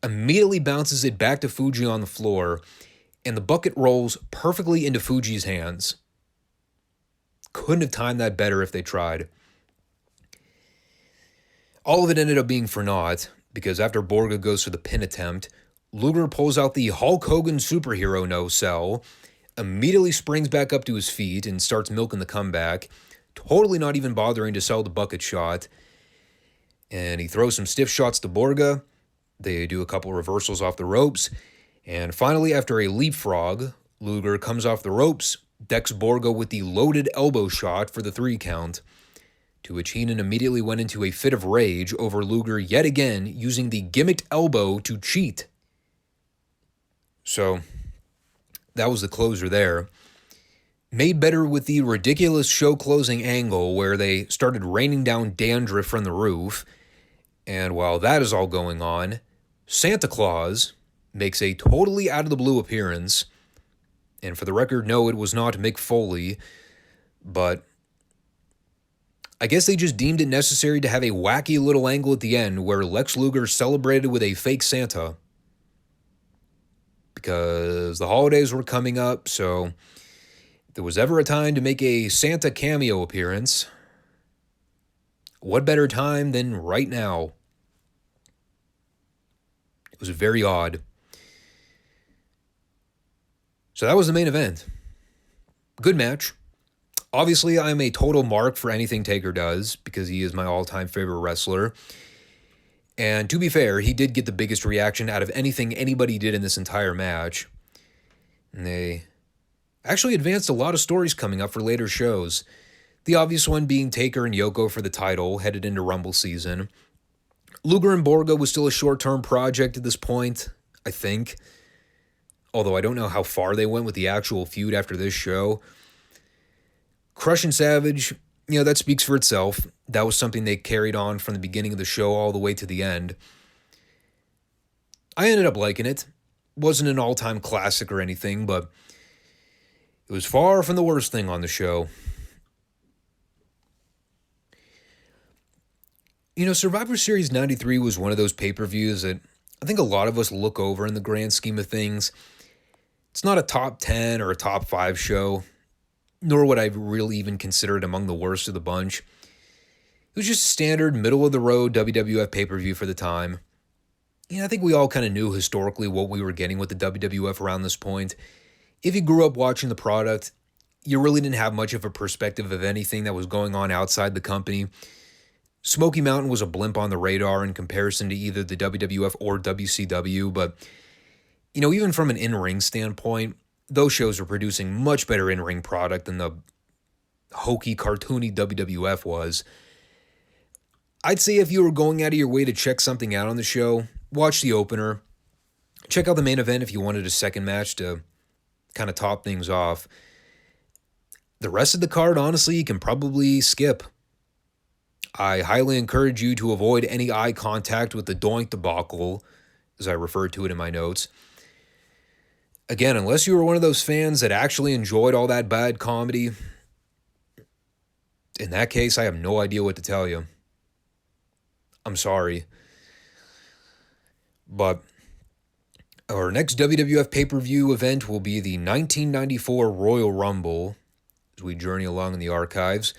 immediately bounces it back to Fuji on the floor, and the bucket rolls perfectly into Fuji's hands. Couldn't have timed that better if they tried. All of it ended up being for naught, because after Borga goes for the pin attempt, Luger pulls out the Hulk Hogan superhero no-sell, immediately springs back up to his feet and starts milking the comeback, totally not even bothering to sell the bucket shot. And he throws some stiff shots to Borga. They do a couple reversals off the ropes. And finally, after a leapfrog, Luger comes off the ropes, decks Borga with the loaded elbow shot for the 3 count, to which Heenan immediately went into a fit of rage over Luger yet again using the gimmicked elbow to cheat. So, that was the closer there. Made better with the ridiculous show-closing angle where they started raining down dandruff from the roof. And while that is all going on, Santa Claus makes a totally out-of-the-blue appearance. And for the record, no, it was not Mick Foley, but I guess they just deemed it necessary to have a wacky little angle at the end where Lex Luger celebrated with a fake Santa. Because the holidays were coming up, so if there was ever a time to make a Santa cameo appearance, what better time than right now? It was very odd. So that was the main event. Good match. Obviously, I'm a total mark for anything Taker does because he is my all-time favorite wrestler. And to be fair, he did get the biggest reaction out of anything anybody did in this entire match. And they actually advanced a lot of stories coming up for later shows. The obvious one being Taker and Yoko for the title, headed into Rumble season. Luger and Borga was still a short-term project at this point, I think. Although I don't know how far they went with the actual feud after this show. Crush and Savage, that speaks for itself. That was something they carried on from the beginning of the show all the way to the end. I ended up liking it. Wasn't an all-time classic or anything, but it was far from the worst thing on the show. Survivor Series 93 was one of those pay-per-views that I think a lot of us look over in the grand scheme of things. It's not a top 10 or a top 5 show, nor would I really even consider it among the worst of the bunch. It was just a standard, middle-of-the-road WWF pay-per-view for the time. I think we all kind of knew historically what we were getting with the WWF around this point. If you grew up watching the product, you really didn't have much of a perspective of anything that was going on outside the company. Smoky Mountain was a blimp on the radar in comparison to either the WWF or WCW, but, even from an in-ring standpoint, those shows were producing much better in-ring product than the hokey, cartoony WWF was. I'd say if you were going out of your way to check something out on the show, watch the opener. Check out the main event if you wanted a second match to kind of top things off. The rest of the card, honestly, you can probably skip. I highly encourage you to avoid any eye contact with the Doink debacle, as I referred to it in my notes. Again, unless you were one of those fans that actually enjoyed all that bad comedy, in that case, I have no idea what to tell you. I'm sorry. But our next WWF pay-per-view event will be the 1994 Royal Rumble, as we journey along in the archives.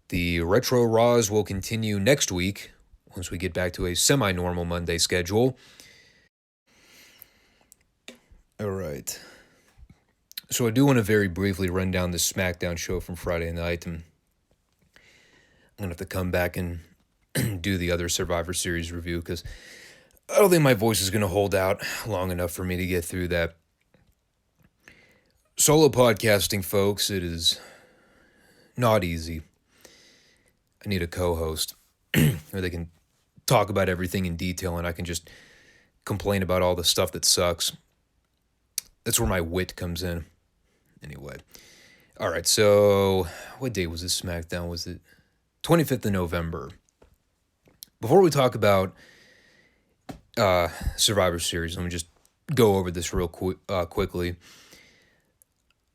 The Retro Raws will continue next week, once we get back to a semi-normal Monday schedule. All right. So I do want to very briefly run down the SmackDown show from Friday night, and I'm going to have to come back and do the other Survivor Series review, because I don't think my voice is going to hold out long enough for me to get through that. Solo podcasting, folks, it is not easy. I need a co-host where they can talk about everything in detail and I can just complain about all the stuff that sucks. That's where my wit comes in. Anyway. All right, so what day was this SmackDown? Was it 25th of November? Before we talk about Survivor Series, let me just go over this real quickly.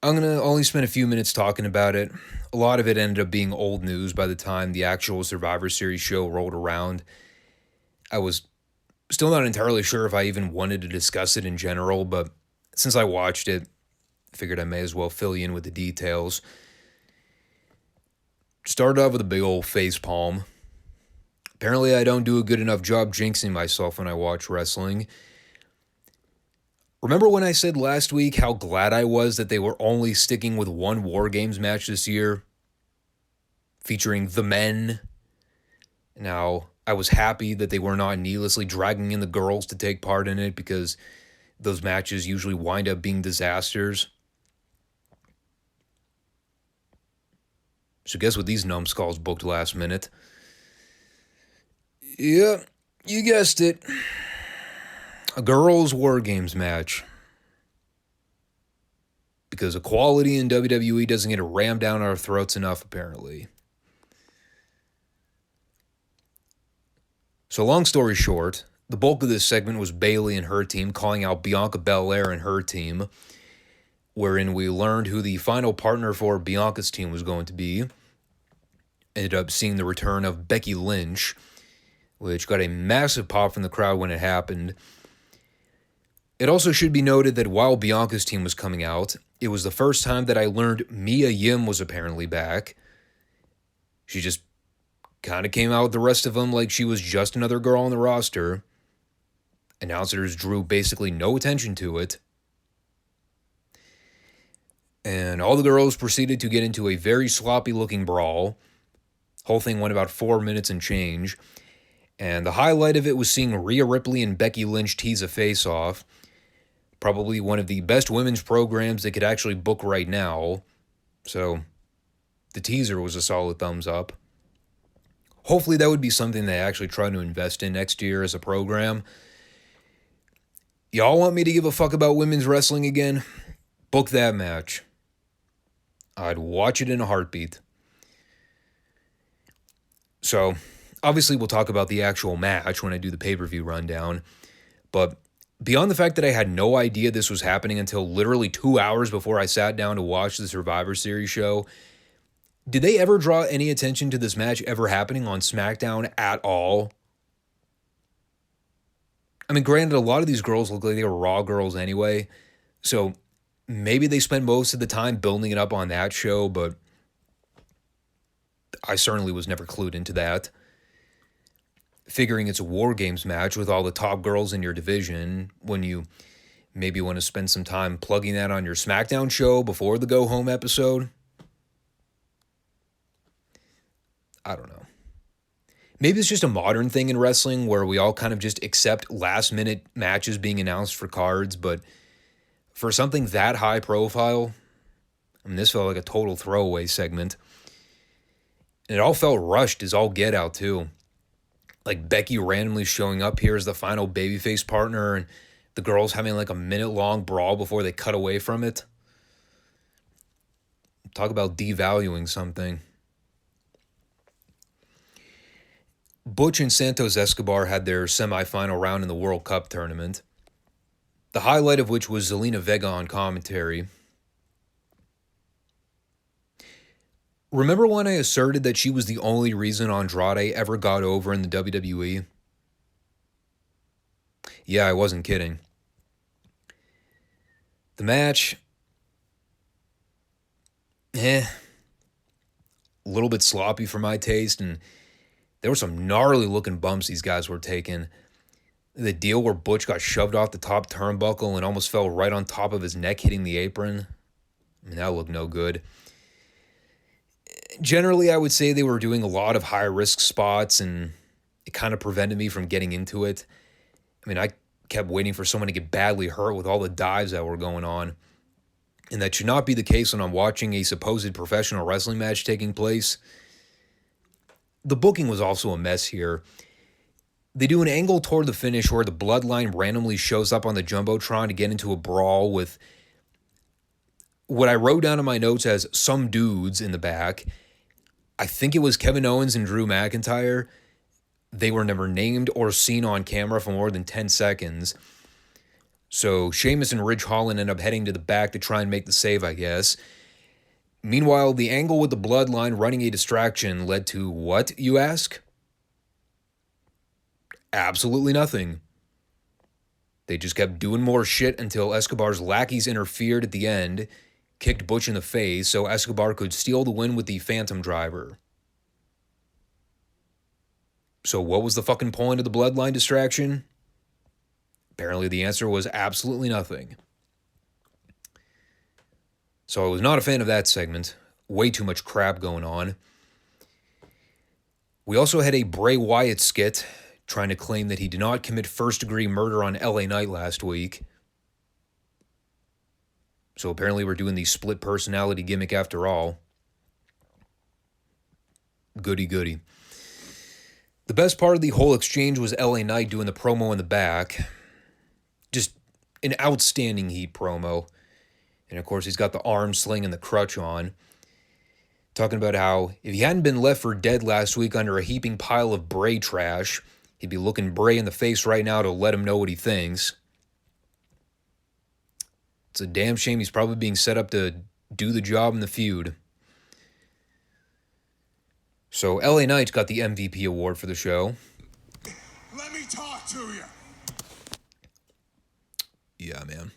I'm going to only spend a few minutes talking about it. A lot of it ended up being old news by the time the actual Survivor Series show rolled around. I was still not entirely sure if I even wanted to discuss it in general, but since I watched it, I figured I may as well fill you in with the details. Started off with a big old face palm. Apparently I don't do a good enough job jinxing myself when I watch wrestling. Remember when I said last week how glad I was that they were only sticking with one Wargames match this year, featuring the men? Now, I was happy that they were not needlessly dragging in the girls to take part in it because those matches usually wind up being disasters. So guess what these numbskulls booked last minute? Yeah, you guessed it. A girls' Wargames match. Because equality in WWE doesn't get rammed down our throats enough, apparently. So long story short, the bulk of this segment was Bayley and her team calling out Bianca Belair and her team, wherein we learned who the final partner for Bianca's team was going to be. Ended up seeing the return of Becky Lynch, which got a massive pop from the crowd when it happened. It also should be noted that while Bianca's team was coming out, it was the first time that I learned Mia Yim was apparently back. She just kind of came out with the rest of them like she was just another girl on the roster. Announcers drew basically no attention to it. And all the girls proceeded to get into a very sloppy-looking brawl. Whole thing went about 4 minutes and change. And the highlight of it was seeing Rhea Ripley and Becky Lynch tease a face-off. Probably one of the best women's programs they could actually book right now. So, the teaser was a solid thumbs up. Hopefully that would be something they actually try to invest in next year as a program. Y'all want me to give a fuck about women's wrestling again? Book that match. I'd watch it in a heartbeat. So, obviously we'll talk about the actual match when I do the pay-per-view rundown. But beyond the fact that I had no idea this was happening until literally 2 hours before I sat down to watch the Survivor Series show, did they ever draw any attention to this match ever happening on SmackDown at all? I mean, granted, a lot of these girls look like they were Raw girls anyway, so maybe they spent most of the time building it up on that show, but I certainly was never clued into that. Figuring it's a Wargames match with all the top girls in your division, when you maybe want to spend some time plugging that on your SmackDown show before the go-home episode. I don't know. Maybe it's just a modern thing in wrestling where we all kind of just accept last-minute matches being announced for cards, but for something that high profile, I mean, this felt like a total throwaway segment. And it all felt rushed as all get out, too. Like Becky randomly showing up here as the final babyface partner and the girls having like a minute-long brawl before they cut away from it. Talk about devaluing something. Butch and Santos Escobar had their semifinal round in the World Cup tournament, the highlight of which was Zelina Vega on commentary. Remember when I asserted that she was the only reason Andrade ever got over in the WWE? Yeah, I wasn't kidding. The match, a little bit sloppy for my taste, and there were some gnarly looking bumps these guys were taking. The deal where Butch got shoved off the top turnbuckle and almost fell right on top of his neck, hitting the apron. I mean, that looked no good. Generally, I would say they were doing a lot of high-risk spots, and it kind of prevented me from getting into it. I mean, I kept waiting for someone to get badly hurt with all the dives that were going on. And that should not be the case when I'm watching a supposed professional wrestling match taking place. The booking was also a mess here. They do an angle toward the finish where the Bloodline randomly shows up on the Jumbotron to get into a brawl with what I wrote down in my notes as some dudes in the back. I think it was Kevin Owens and Drew McIntyre. They were never named or seen on camera for more than 10 seconds. So Sheamus and Ridge Holland end up heading to the back to try and make the save, I guess. Meanwhile, the angle with the Bloodline running a distraction led to what, you ask? Absolutely nothing. They just kept doing more shit until Escobar's lackeys interfered at the end, kicked Butch in the face so Escobar could steal the win with the Phantom Driver. So what was the fucking point of the Bloodline distraction? Apparently the answer was absolutely nothing. So I was not a fan of that segment. Way too much crap going on. We also had a Bray Wyatt skit trying to claim that he did not commit first-degree murder on LA Knight last week. So apparently we're doing the split personality gimmick after all. Goody goody. The best part of the whole exchange was LA Knight doing the promo in the back. Just an outstanding heat promo. And of course he's got the arm sling and the crutch on. Talking about how if he hadn't been left for dead last week under a heaping pile of Bray trash, he'd be looking Bray in the face right now to let him know what he thinks. It's a damn shame he's probably being set up to do the job in the feud. So LA Knight got the MVP award for the show. Let me talk to you. Yeah, man.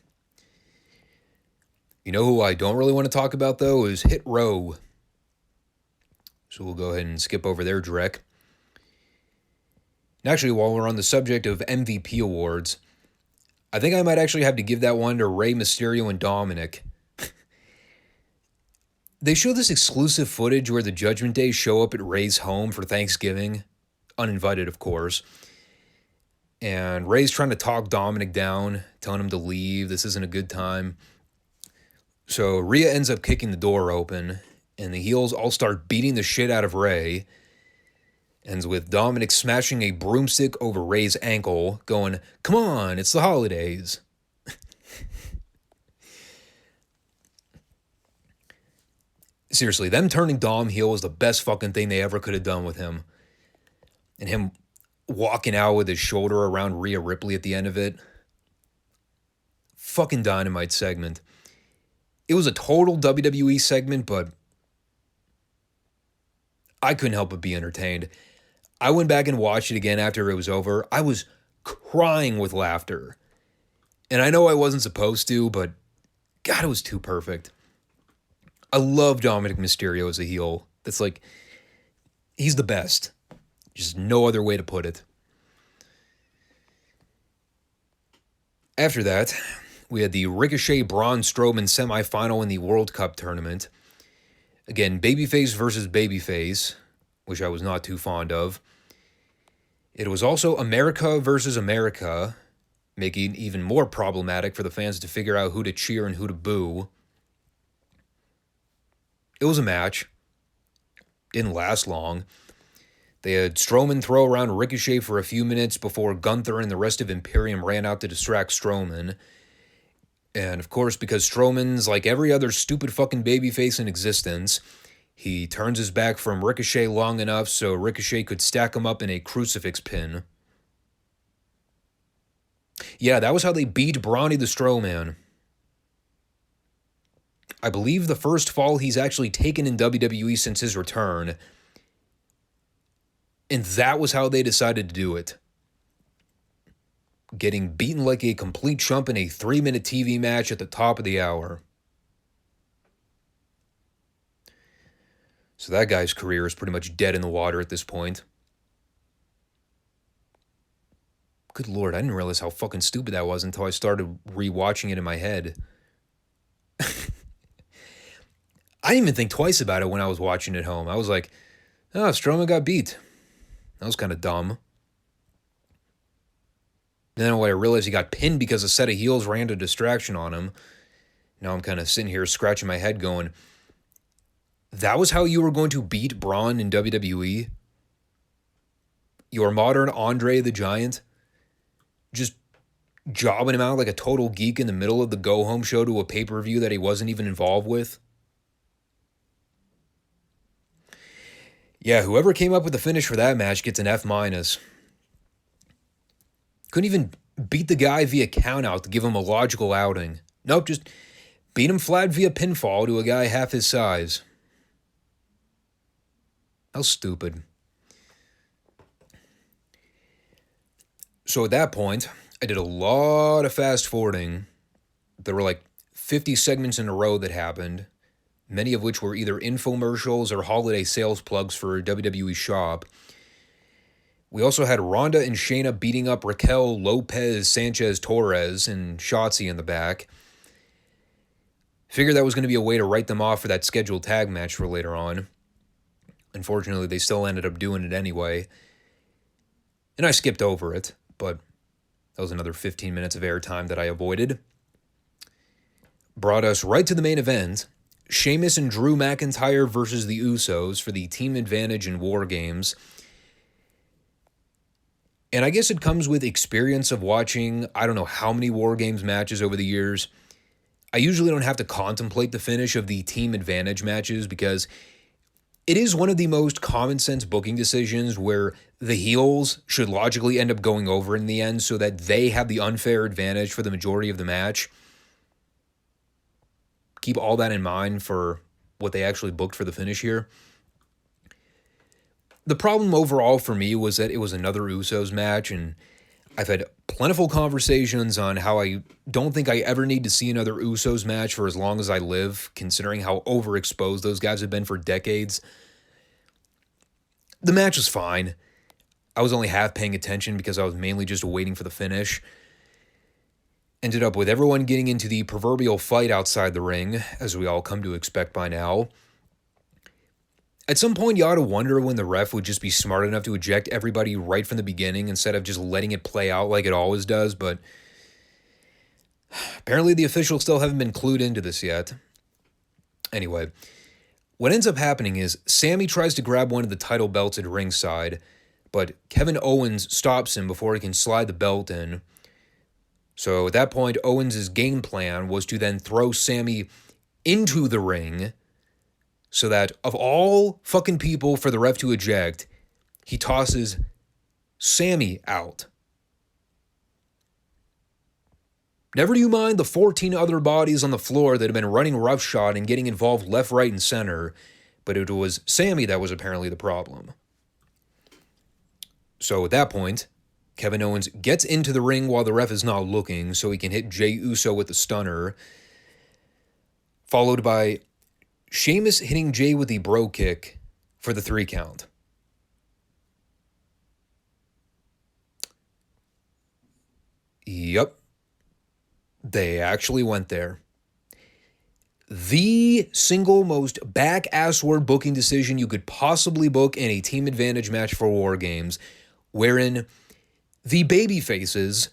You know who I don't really want to talk about, though, is Hit Row. So we'll go ahead and skip over their Drek. And actually, while we're on the subject of MVP awards, I think I might actually have to give that one to Rey Mysterio and Dominic. They show this exclusive footage where the Judgment Day show up at Rey's home for Thanksgiving. Uninvited, of course. And Rey's trying to talk Dominic down, telling him to leave. This isn't a good time. So Rhea ends up kicking the door open, and the heels all start beating the shit out of Rey. Ends with Dominic smashing a broomstick over Rey's ankle, going, "Come on, it's the holidays." Seriously, them turning Dom heel was the best fucking thing they ever could have done with him. And him walking out with his shoulder around Rhea Ripley at the end of it. Fucking dynamite segment. It was a total WWE segment, but I couldn't help but be entertained. I went back and watched it again after it was over. I was crying with laughter. And I know I wasn't supposed to, but God, it was too perfect. I love Dominic Mysterio as a heel. That's like, he's the best. Just no other way to put it. After that, we had the Ricochet Braun Strowman semifinal in the World Cup tournament. Again, babyface versus babyface, which I was not too fond of. It was also America versus America, making it even more problematic for the fans to figure out who to cheer and who to boo. It was a match. Didn't last long. They had Strowman throw around Ricochet for a few minutes before Gunther and the rest of Imperium ran out to distract Strowman. And of course, because Strowman's like every other stupid fucking babyface in existence, he turns his back from Ricochet long enough so Ricochet could stack him up in a crucifix pin. Yeah, that was how they beat Brawny the Strowman. I believe the first fall he's actually taken in WWE since his return. And that was how they decided to do it. Getting beaten like a complete chump in a 3-minute TV match at the top of the hour. So that guy's career is pretty much dead in the water at this point. Good Lord, I didn't realize how fucking stupid that was until I started rewatching it in my head. I didn't even think twice about it when I was watching it at home. I was like, oh, Strowman got beat. That was kind of dumb. Then when I realized he got pinned because a set of heels ran a distraction on him, now I'm kind of sitting here scratching my head going, that was how you were going to beat Braun in WWE? Your modern Andre the Giant? Just jobbing him out like a total geek in the middle of the go-home show to a pay-per-view that he wasn't even involved with? Yeah, whoever came up with the finish for that match gets an F-. Couldn't even beat the guy via countout to give him a logical outing. Nope, just beat him flat via pinfall to a guy half his size. How stupid. So at that point, I did a lot of fast forwarding. There were like 50 segments in a row that happened, many of which were either infomercials or holiday sales plugs for WWE Shop. We also had Ronda and Shayna beating up Raquel, Lopez, Sanchez, Torres, and Shotzi in the back. Figured that was going to be a way to write them off for that scheduled tag match for later on. Unfortunately, they still ended up doing it anyway. And I skipped over it, but that was another 15 minutes of airtime that I avoided. Brought us right to the main event. Sheamus and Drew McIntyre versus the Usos for the team advantage in Wargames. And I guess it comes with experience of watching, I don't know how many Wargames matches over the years. I usually don't have to contemplate the finish of the team advantage matches because it is one of the most common sense booking decisions where the heels should logically end up going over in the end so that they have the unfair advantage for the majority of the match. Keep all that in mind for what they actually booked for the finish here. The problem overall for me was that it was another Usos match, and I've had plentiful conversations on how I don't think I ever need to see another Usos match for as long as I live, considering how overexposed those guys have been for decades. The match was fine. I was only half paying attention because I was mainly just waiting for the finish. Ended up with everyone getting into the proverbial fight outside the ring, as we all come to expect by now. At some point, you ought to wonder when the ref would just be smart enough to eject everybody right from the beginning instead of just letting it play out like it always does, but apparently the officials still haven't been clued into this yet. Anyway, what ends up happening is Sammy tries to grab one of the title belts at ringside, but Kevin Owens stops him before he can slide the belt in. So at that point, Owens' game plan was to then throw Sammy into the ring so that of all fucking people for the ref to eject, he tosses Sammy out. Never do you mind the 14 other bodies on the floor that have been running roughshod and getting involved left, right, and center, but it was Sammy that was apparently the problem. So at that point, Kevin Owens gets into the ring while the ref is not looking so he can hit Jey Uso with the stunner, followed by Sheamus hitting Jey with the bro kick for the 3 count. Yep. They actually went there. The single most back-ass-word booking decision you could possibly book in a team advantage match for Wargames, wherein the babyfaces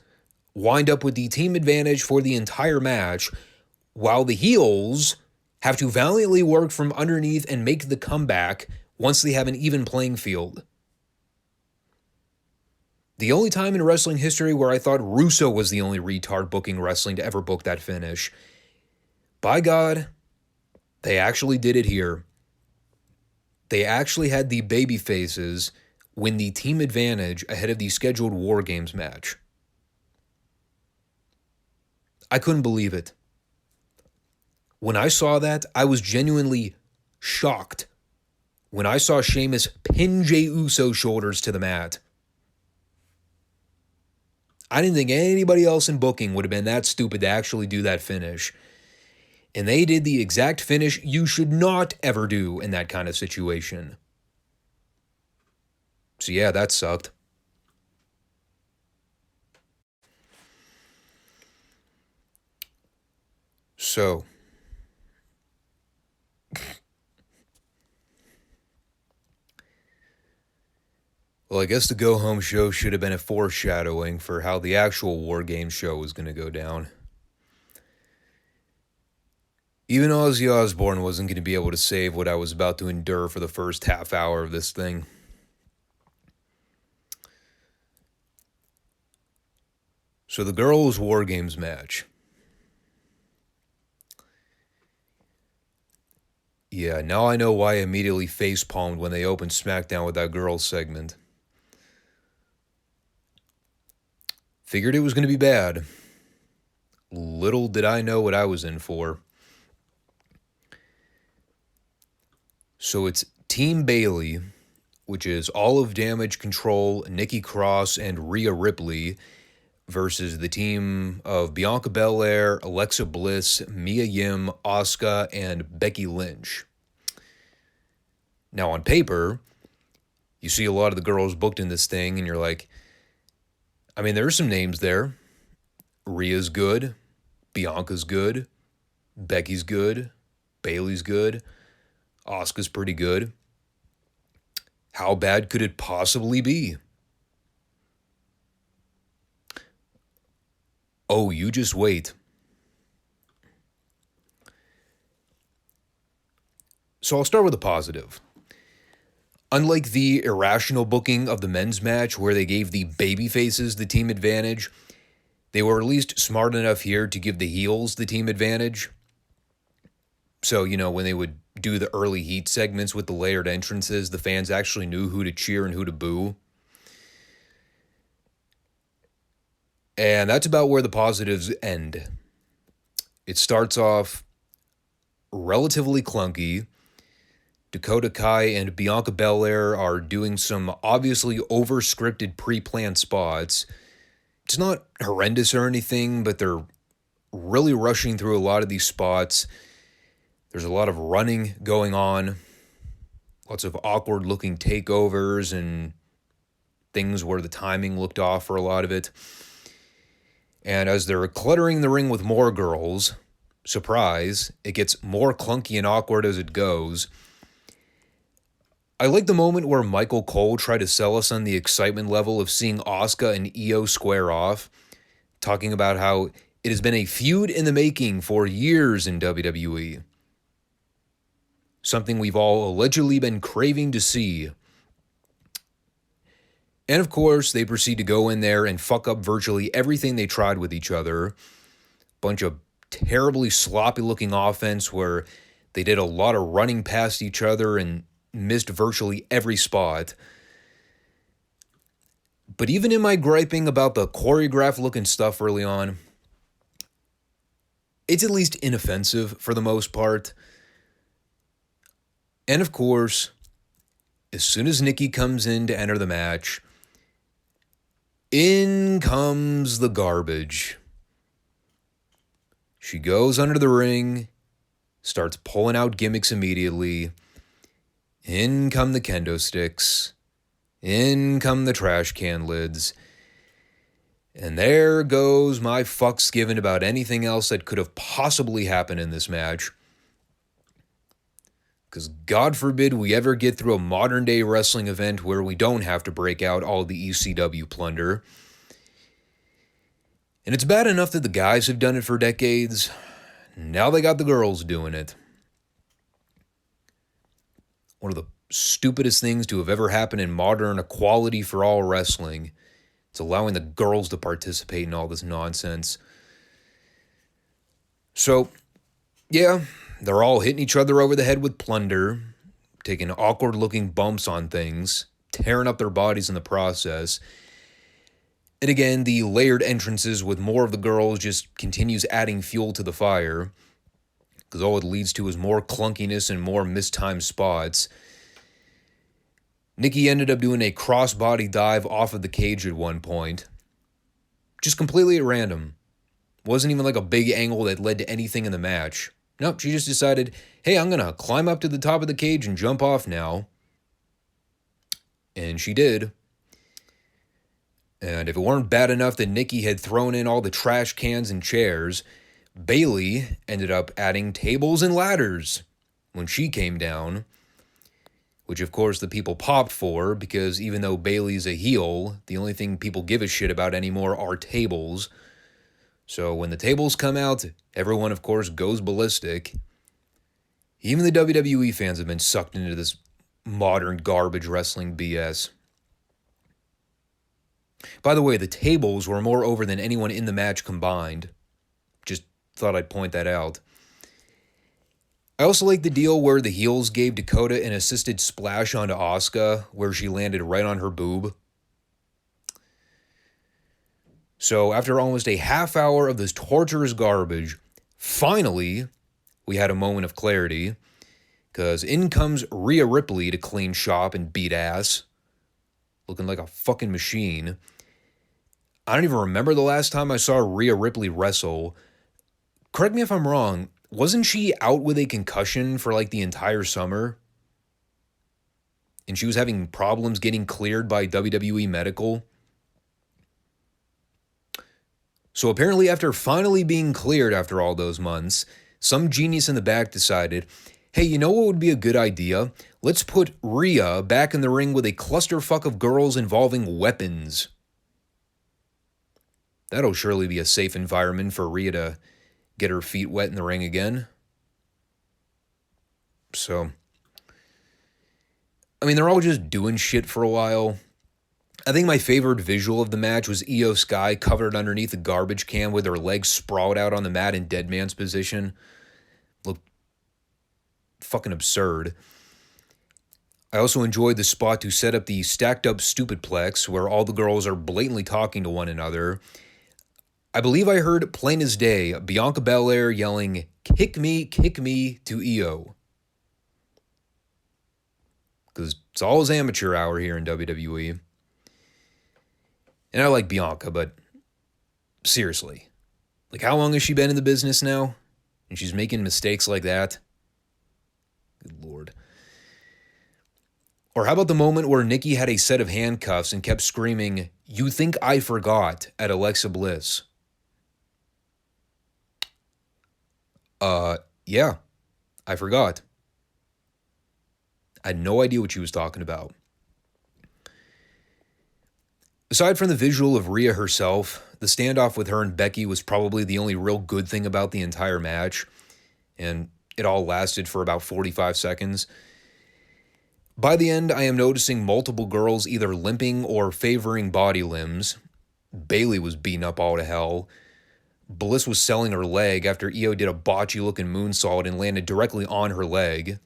wind up with the team advantage for the entire match, while the heels have to valiantly work from underneath and make the comeback once they have an even playing field. The only time in wrestling history where I thought Russo was the only retard booking wrestling to ever book that finish. By God, they actually did it here. They actually had the babyfaces win the team advantage ahead of the scheduled Wargames match. I couldn't believe it. When I saw that, I was genuinely shocked when I saw Sheamus pin Jey Uso's shoulders to the mat. I didn't think anybody else in booking would have been that stupid to actually do that finish. And they did the exact finish you should not ever do in that kind of situation. So yeah, that sucked. So, well, I guess the go-home show should have been a foreshadowing for how the actual Wargames show was going to go down. Even Ozzy Osbourne wasn't going to be able to save what I was about to endure for the first half hour of this thing. So the girls' Wargames match. Yeah, now I know why I immediately facepalmed when they opened SmackDown with that girls segment. Figured it was going to be bad. Little did I know what I was in for. So it's Team Bayley, which is all of Damage Control, Nikki Cross, and Rhea Ripley, versus the team of Bianca Belair, Alexa Bliss, Mia Yim, Asuka, and Becky Lynch. Now on paper, You see a lot of the girls booked in this thing, and you're like, I mean, there are some names there. Rhea's good. Bianca's good. Becky's good. Bayley's good. Asuka's pretty good. How bad could it possibly be? Oh, you just wait. So I'll start with a positive. Unlike the irrational booking of the men's match where they gave the babyfaces the team advantage, they were at least smart enough here to give the heels the team advantage. So, when they would do the early heat segments with the layered entrances, the fans actually knew who to cheer and who to boo. And that's about where the positives end. It starts off relatively clunky. Dakota Kai and Bianca Belair are doing some obviously over-scripted pre-planned spots. It's not horrendous or anything, but they're really rushing through a lot of these spots. There's a lot of running going on. Lots of awkward-looking takeovers and things where the timing looked off for a lot of it. And as they're cluttering the ring with more girls, surprise, it gets more clunky and awkward as it goes. I like the moment where Michael Cole tried to sell us on the excitement level of seeing Asuka and Io square off, talking about how it has been a feud in the making for years in WWE. Something we've all allegedly been craving to see. And of course, they proceed to go in there and fuck up virtually everything they tried with each other. Bunch of terribly sloppy-looking offense where they did a lot of running past each other and missed virtually every spot. But even in my griping about the choreographed-looking stuff early on, it's at least inoffensive for the most part. And of course, as soon as Nikki comes in to enter the match, in comes the garbage. She goes under the ring, starts pulling out gimmicks immediately. In come the kendo sticks. In come the trash can lids. And there goes my fucks given about anything else that could have possibly happened in this match. Because God forbid we ever get through a modern-day wrestling event where we don't have to break out all the ECW plunder. And it's bad enough that the guys have done it for decades. Now they got the girls doing it. One of the stupidest things to have ever happened in modern equality for all wrestling. It's allowing the girls to participate in all this nonsense. So, yeah, they're all hitting each other over the head with plunder, taking awkward-looking bumps on things, tearing up their bodies in the process. And again, the layered entrances with more of the girls just continues adding fuel to the fire, because all it leads to is more clunkiness and more mistimed spots. Nikki ended up doing a crossbody dive off of the cage at one point. Just completely at random. Wasn't even like a big angle that led to anything in the match. Nope, she just decided, hey, I'm going to climb up to the top of the cage and jump off now. And she did. And if it weren't bad enough that Nikki had thrown in all the trash cans and chairs, Bayley ended up adding tables and ladders when she came down. Which, of course, the people popped for, because even though Bayley's a heel, the only thing people give a shit about anymore are tables. So when the tables come out, everyone, of course, goes ballistic. Even the WWE fans have been sucked into this modern garbage wrestling BS. By the way, the tables were more over than anyone in the match combined. Just thought I'd point that out. I also like the deal where the heels gave Dakota an assisted splash onto Asuka, where she landed right on her boob. So after almost a half hour of this torturous garbage, finally, we had a moment of clarity, because in comes Rhea Ripley to clean shop and beat ass, looking like a fucking machine. I don't even remember the last time I saw Rhea Ripley wrestle. Correct me if I'm wrong, wasn't she out with a concussion for like the entire summer? and she was having problems getting cleared by WWE Medical. So apparently after finally being cleared after all those months, some genius in the back decided, hey, you know what would be a good idea? Let's put Rhea back in the ring with a clusterfuck of girls involving weapons. That'll surely be a safe environment for Rhea to get her feet wet in the ring again. So, I mean, they're all just doing shit for a while. I think my favorite visual of the match was Io Sky covered underneath a garbage can with her legs sprawled out on the mat in dead man's position. Looked fucking absurd. I also enjoyed the spot to set up the stacked up stupidplex where all the girls are blatantly talking to one another. I believe I heard plain as day Bianca Belair yelling, kick me to Io. Because it's always amateur hour here in WWE. And I like Bianca, but seriously, like how long has she been in the business now? And she's making mistakes like that? Good Lord. Or how about the moment where Nikki had a set of handcuffs and kept screaming, "You think I forgot," at Alexa Bliss? Yeah, I forgot. I had no idea what she was talking about. Aside from the visual of Rhea herself, the standoff with her and Becky was probably the only real good thing about the entire match, and it all lasted for about 45 seconds. By the end, I am noticing multiple girls either limping or favoring body limbs. Bayley was beaten up all to hell. Bliss was selling her leg after Io did a botchy-looking moonsault and landed directly on her leg.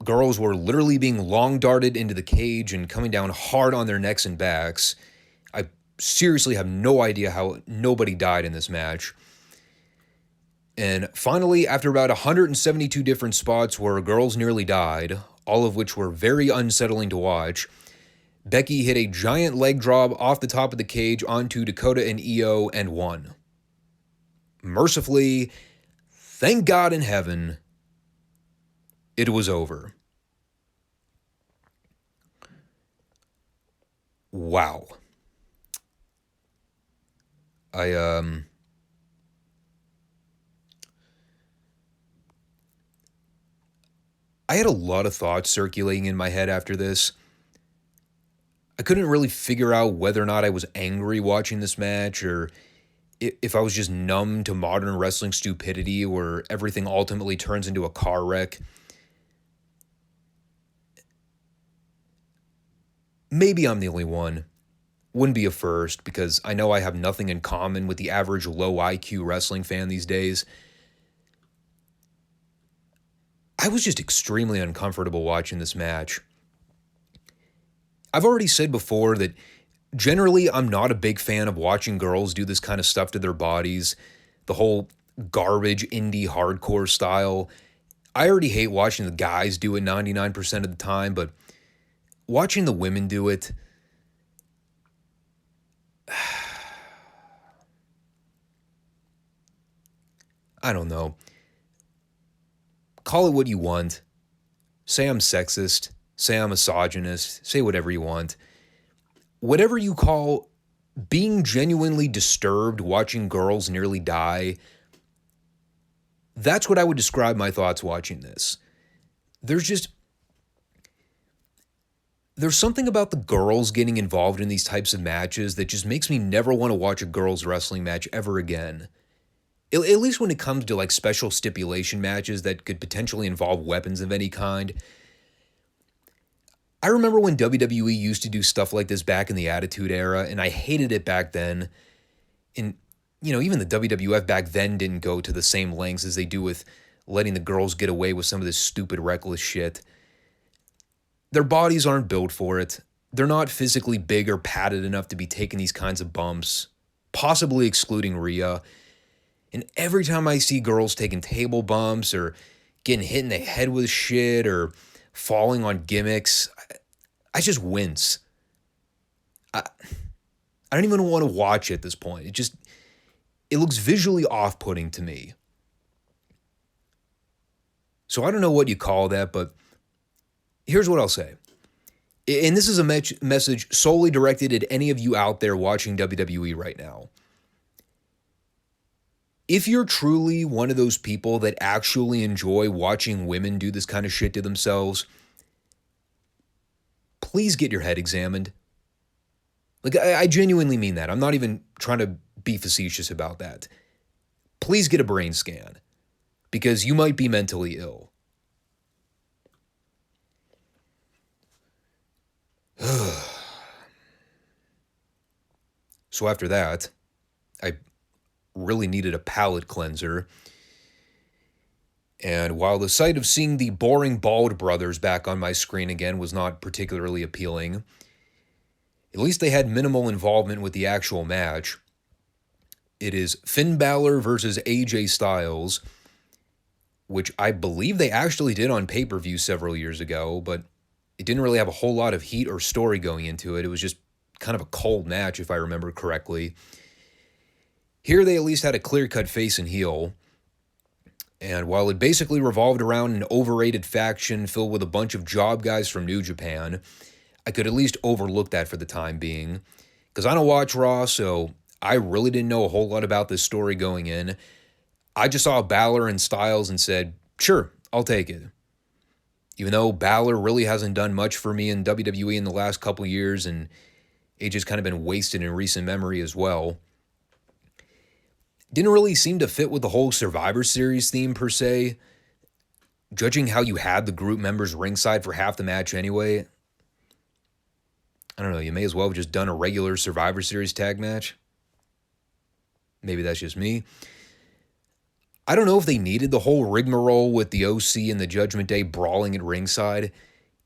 Girls were literally being long-darted into the cage and coming down hard on their necks and backs. I seriously have no idea how nobody died in this match. And finally, after about 172 different spots where girls nearly died, all of which were very unsettling to watch, Becky hit a giant leg drop off the top of the cage onto Dakota and Io and won. Mercifully, thank God in heaven, it was over. Wow. I had a lot of thoughts circulating in my head after this. I couldn't really figure out whether or not I was angry watching this match or if I was just numb to modern wrestling stupidity where everything ultimately turns into a car wreck. Maybe I'm the only one. Wouldn't be a first because I know I have nothing in common with the average low IQ wrestling fan these days. I was just extremely uncomfortable watching this match. I've already said before that generally I'm not a big fan of watching girls do this kind of stuff to their bodies, the whole garbage indie hardcore style. I already hate watching the guys do it 99% of the time, but watching the women do it, I don't know. Call it what you want. Say I'm sexist. Say I'm misogynist. Say whatever you want. Whatever you call being genuinely disturbed watching girls nearly die, that's what I would describe my thoughts watching this. There's something about the girls getting involved in these types of matches that just makes me never want to watch a girls wrestling match ever again. At least when it comes to like special stipulation matches that could potentially involve weapons of any kind. I remember when WWE used to do stuff like this back in the Attitude Era, and I hated it back then. And, even the WWF back then didn't go to the same lengths as they do with letting the girls get away with some of this stupid, reckless shit. Their bodies aren't built for it. They're not physically big or padded enough to be taking these kinds of bumps, possibly excluding Rhea. And every time I see girls taking table bumps or getting hit in the head with shit or falling on gimmicks, I just wince. I don't even want to watch it at this point. It looks visually off-putting to me. So I don't know what you call that, but Here's what I'll say. And this is a message solely directed at any of you out there watching WWE right now. If you're truly one of those people that actually enjoy watching women do this kind of shit to themselves, please get your head examined. Like, I genuinely mean that. I'm not even trying to be facetious about that. Please get a brain scan, because you might be mentally ill. So after that, I really needed a palate cleanser. And while the sight of seeing the boring bald brothers back on my screen again was not particularly appealing, at least they had minimal involvement with the actual match. It is Finn Balor versus AJ Styles, which I believe they actually did on pay-per-view several years ago, but it didn't really have a whole lot of heat or story going into it. It was just kind of a cold match, if I remember correctly. Here they at least had a clear-cut face and heel. And while it basically revolved around an overrated faction filled with a bunch of job guys from New Japan, I could at least overlook that for the time being. Because I don't watch Raw, so I really didn't know a whole lot about this story going in. I just saw Balor and Styles and said, sure, I'll take it. Even though Balor really hasn't done much for me in WWE in the last couple years, and AJ's kind of been wasted in recent memory as well. Didn't really seem to fit with the whole Survivor Series theme per se. Judging how you had the group members ringside for half the match anyway, I don't know, you may as well have just done a regular Survivor Series tag match. Maybe that's just me. I don't know if they needed the whole rigmarole with the OC and the Judgment Day brawling at ringside.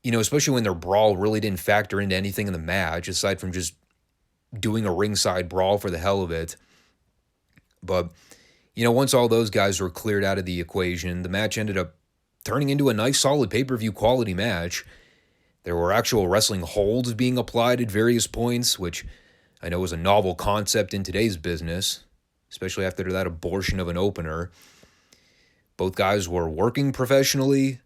You know, especially when their brawl really didn't factor into anything in the match, aside from just doing a ringside brawl for the hell of it. But, you know, once all those guys were cleared out of the equation, the match ended up turning into a nice, solid pay-per-view quality match. There were actual wrestling holds being applied at various points, which I know is a novel concept in today's business, especially after that abortion of an opener. Both guys were working professionally.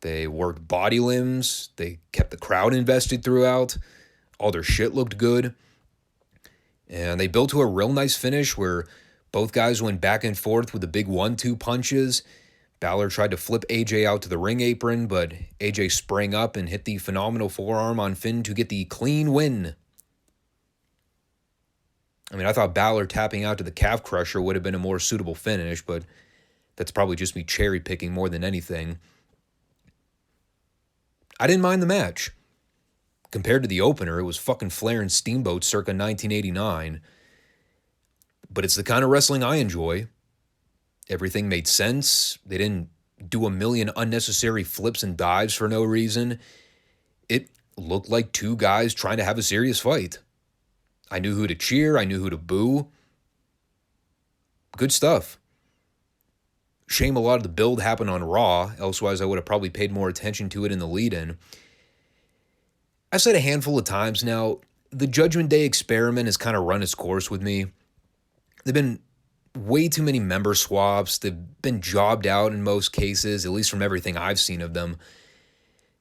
They worked body limbs. They kept the crowd invested throughout. All their shit looked good. And they built to a real nice finish where both guys went back and forth with the big 1-2 punches. Balor tried to flip AJ out to the ring apron, but AJ sprang up and hit the phenomenal forearm on Finn to get the clean win. I mean, I thought Balor tapping out to the calf crusher would have been a more suitable finish, but that's probably just me cherry picking more than anything. I didn't mind the match. Compared to the opener, it was fucking Flair and Steamboat circa 1989. But it's the kind of wrestling I enjoy. Everything made sense. They didn't do a million unnecessary flips and dives for no reason. It looked like two guys trying to have a serious fight. I knew who to cheer. I knew who to boo. Good stuff. Shame a lot of the build happened on Raw. Elsewise, I would have probably paid more attention to it in the lead-in. I've said a handful of times now, the Judgment Day experiment has kind of run its course with me. There've been way too many member swaps. They've been jobbed out in most cases, at least from everything I've seen of them.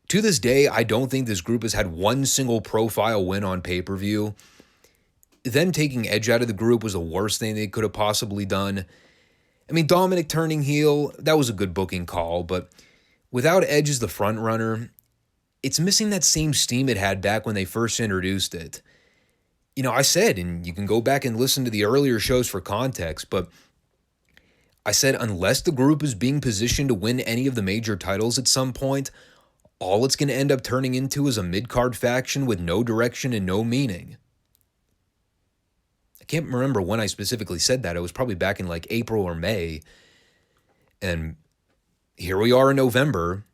To this day, I don't think this group has had one single profile win on pay-per-view. Them taking Edge out of the group was the worst thing they could have possibly done. I mean, Dominic turning heel, that was a good booking call, but without Edge as the front runner, it's missing that same steam it had back when they first introduced it. You know, I said, and you can go back and listen to the earlier shows for context, but I said unless the group is being positioned to win any of the major titles at some point, all it's going to end up turning into is a mid-card faction with no direction and no meaning. I can't remember when I specifically said that. It was probably back in like April or May. And here we are in November,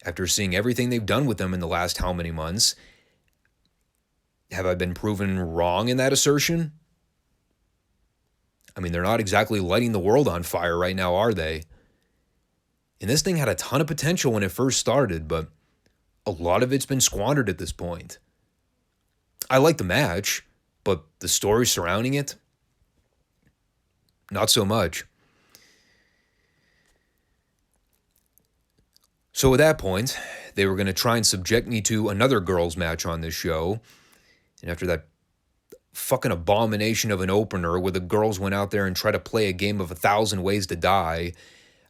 after seeing everything they've done with them in the last how many months. Have I been proven wrong in that assertion? I mean, they're not exactly lighting the world on fire right now, are they? And this thing had a ton of potential when it first started, but a lot of it's been squandered at this point. I like the match, but the story surrounding it, not so much. So at that point, they were going to try and subject me to another girls' match on this show. And after that fucking abomination of an opener where the girls went out there and tried to play a game of 1,000 Ways to Die,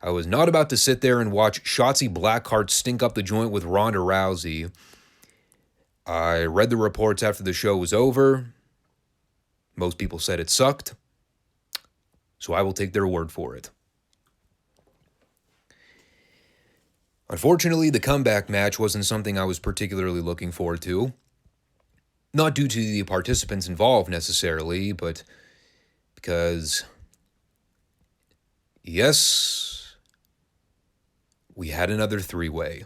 I was not about to sit there and watch Shotzi Blackheart stink up the joint with Ronda Rousey. I read the reports after the show was over. Most people said it sucked, so I will take their word for it. Unfortunately, the comeback match wasn't something I was particularly looking forward to. Not due to the participants involved necessarily, but because, yes, we had another three-way.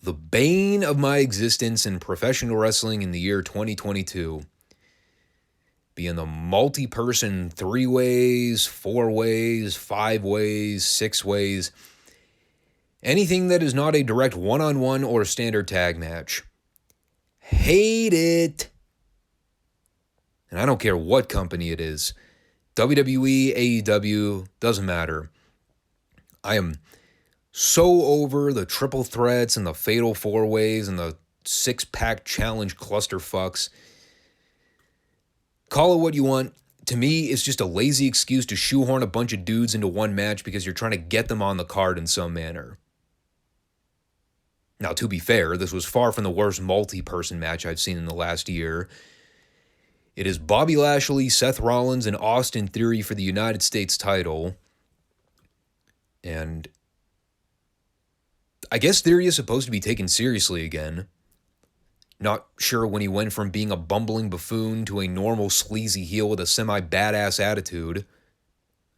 The bane of my existence in professional wrestling in the year 2022. Being the multi-person 3 ways, 4 ways, 5 ways, 6 ways. Anything that is not a direct one-on-one or standard tag match. Hate it. And I don't care what company it is. WWE, AEW, doesn't matter. I am so over the triple threats and the fatal 4 ways and the 6-pack challenge clusterfucks. Call it what you want. To me, it's just a lazy excuse to shoehorn a bunch of dudes into one match because you're trying to get them on the card in some manner. Now, to be fair, this was far from the worst multi-person match I've seen in the last year. It is Bobby Lashley, Seth Rollins, and Austin Theory for the United States title. And I guess Theory is supposed to be taken seriously again. Not sure when he went from being a bumbling buffoon to a normal sleazy heel with a semi-badass attitude.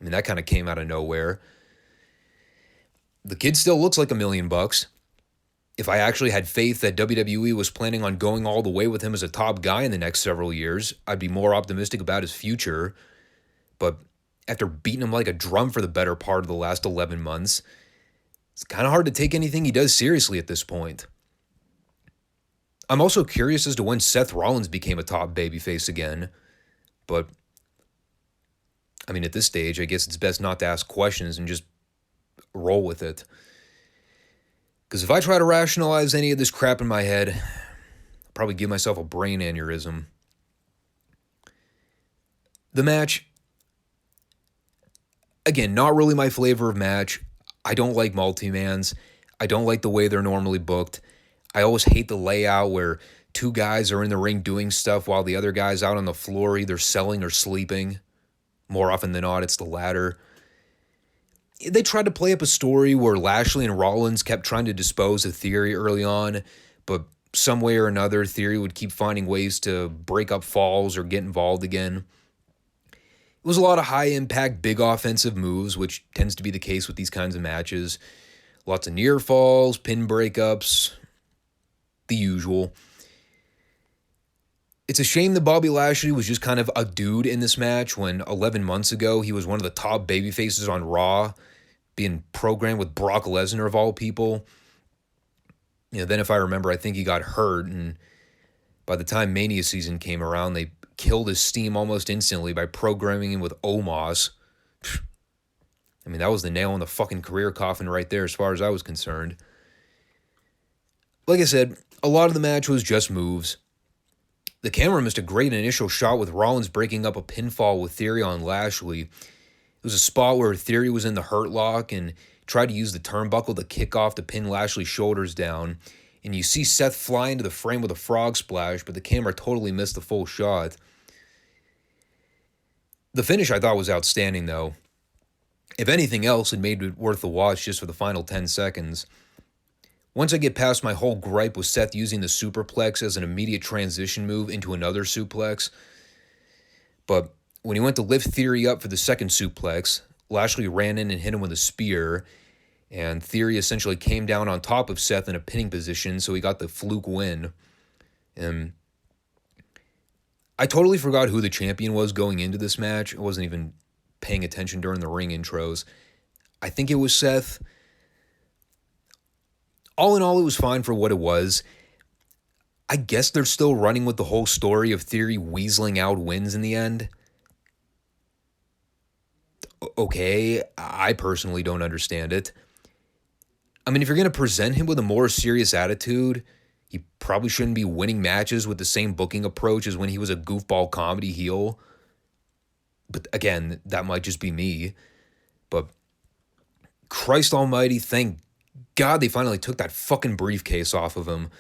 I mean, that kind of came out of nowhere. The kid still looks like $1 million. If I actually had faith that WWE was planning on going all the way with him as a top guy in the next several years, I'd be more optimistic about his future. But after beating him like a drum for the better part of the last 11 months, it's kind of hard to take anything he does seriously at this point. I'm also curious as to when Seth Rollins became a top babyface again. But, I mean, at this stage, I guess it's best not to ask questions and just roll with it. Because if I try to rationalize any of this crap in my head, I'll probably give myself a brain aneurysm. The match, again, not really my flavor of match. I don't like multi-mans. I don't like the way they're normally booked. I always hate the layout where 2 guys are in the ring doing stuff while the other guy's out on the floor either selling or sleeping. More often than not, it's the latter. They tried to play up a story where Lashley and Rollins kept trying to dispose of Theory early on, but some way or another, Theory would keep finding ways to break up falls or get involved again. It was a lot of high-impact, big offensive moves, which tends to be the case with these kinds of matches. Lots of near falls, pin breakups, the usual. It's a shame that Bobby Lashley was just kind of a dude in this match when 11 months ago he was one of the top babyfaces on Raw, being programmed with Brock Lesnar of all people. Then if I remember, I think he got hurt, and by the time Mania season came around, they killed his steam almost instantly by programming him with Omos. I mean, that was the nail in the fucking career coffin right there as far as I was concerned. Like I said, a lot of the match was just moves. The camera missed a great initial shot with Rollins breaking up a pinfall with Theory on Lashley. It was a spot where Theory was in the hurt lock and tried to use the turnbuckle to kick off to pin Lashley's shoulders down. And you see Seth fly into the frame with a frog splash, but the camera totally missed the full shot. The finish I thought was outstanding, though. If anything else, it made it worth the watch just for the final 10 seconds. Once I get past my whole gripe with Seth using the superplex as an immediate transition move into another suplex, but when he went to lift Theory up for the second suplex, Lashley ran in and hit him with a spear, and Theory essentially came down on top of Seth in a pinning position, so he got the fluke win. And I totally forgot who the champion was going into this match. I wasn't even paying attention during the ring intros. I think it was Seth. All in all, it was fine for what it was. I guess they're still running with the whole story of Theory weaseling out wins in the end. Okay, I personally don't understand it. I mean, if you're going to present him with a more serious attitude, he probably shouldn't be winning matches with the same booking approach as when he was a goofball comedy heel. But again, that might just be me. But Christ almighty, thank God they finally took that fucking briefcase off of him.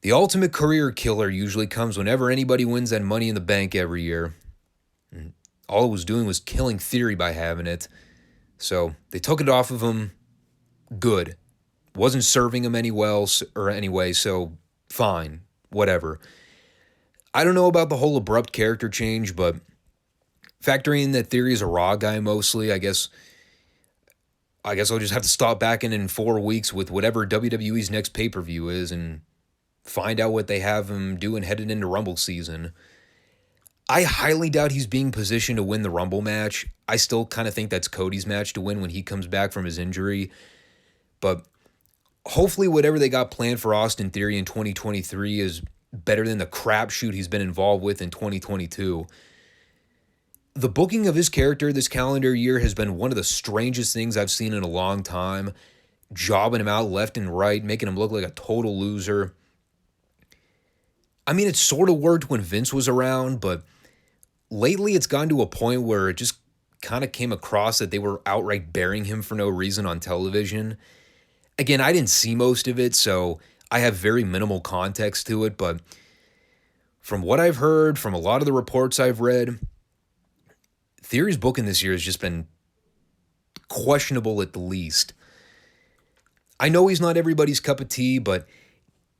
The ultimate career killer usually comes whenever anybody wins that Money in the Bank every year. And all it was doing was killing Theory by having it. So they took it off of him. Good. Wasn't serving him anyway, so fine. Whatever. I don't know about the whole abrupt character change, but factoring in that Theory is a Raw guy mostly, I guess I'll just have to stop back in 4 weeks with whatever WWE's next pay-per-view is and find out what they have him doing headed into Rumble season. I highly doubt he's being positioned to win the Rumble match. I still kind of think that's Cody's match to win when he comes back from his injury. But hopefully whatever they got planned for Austin Theory in 2023 is better than the crapshoot he's been involved with in 2022. The booking of his character this calendar year has been one of the strangest things I've seen in a long time. Jobbing him out left and right, making him look like a total loser. I mean, it sort of worked when Vince was around, but lately it's gone to a point where it just kind of came across that they were outright burying him for no reason on television. Again, I didn't see most of it, so I have very minimal context to it, but from what I've heard, from a lot of the reports I've read, Theory's booking this year has just been questionable at the least. I know he's not everybody's cup of tea, but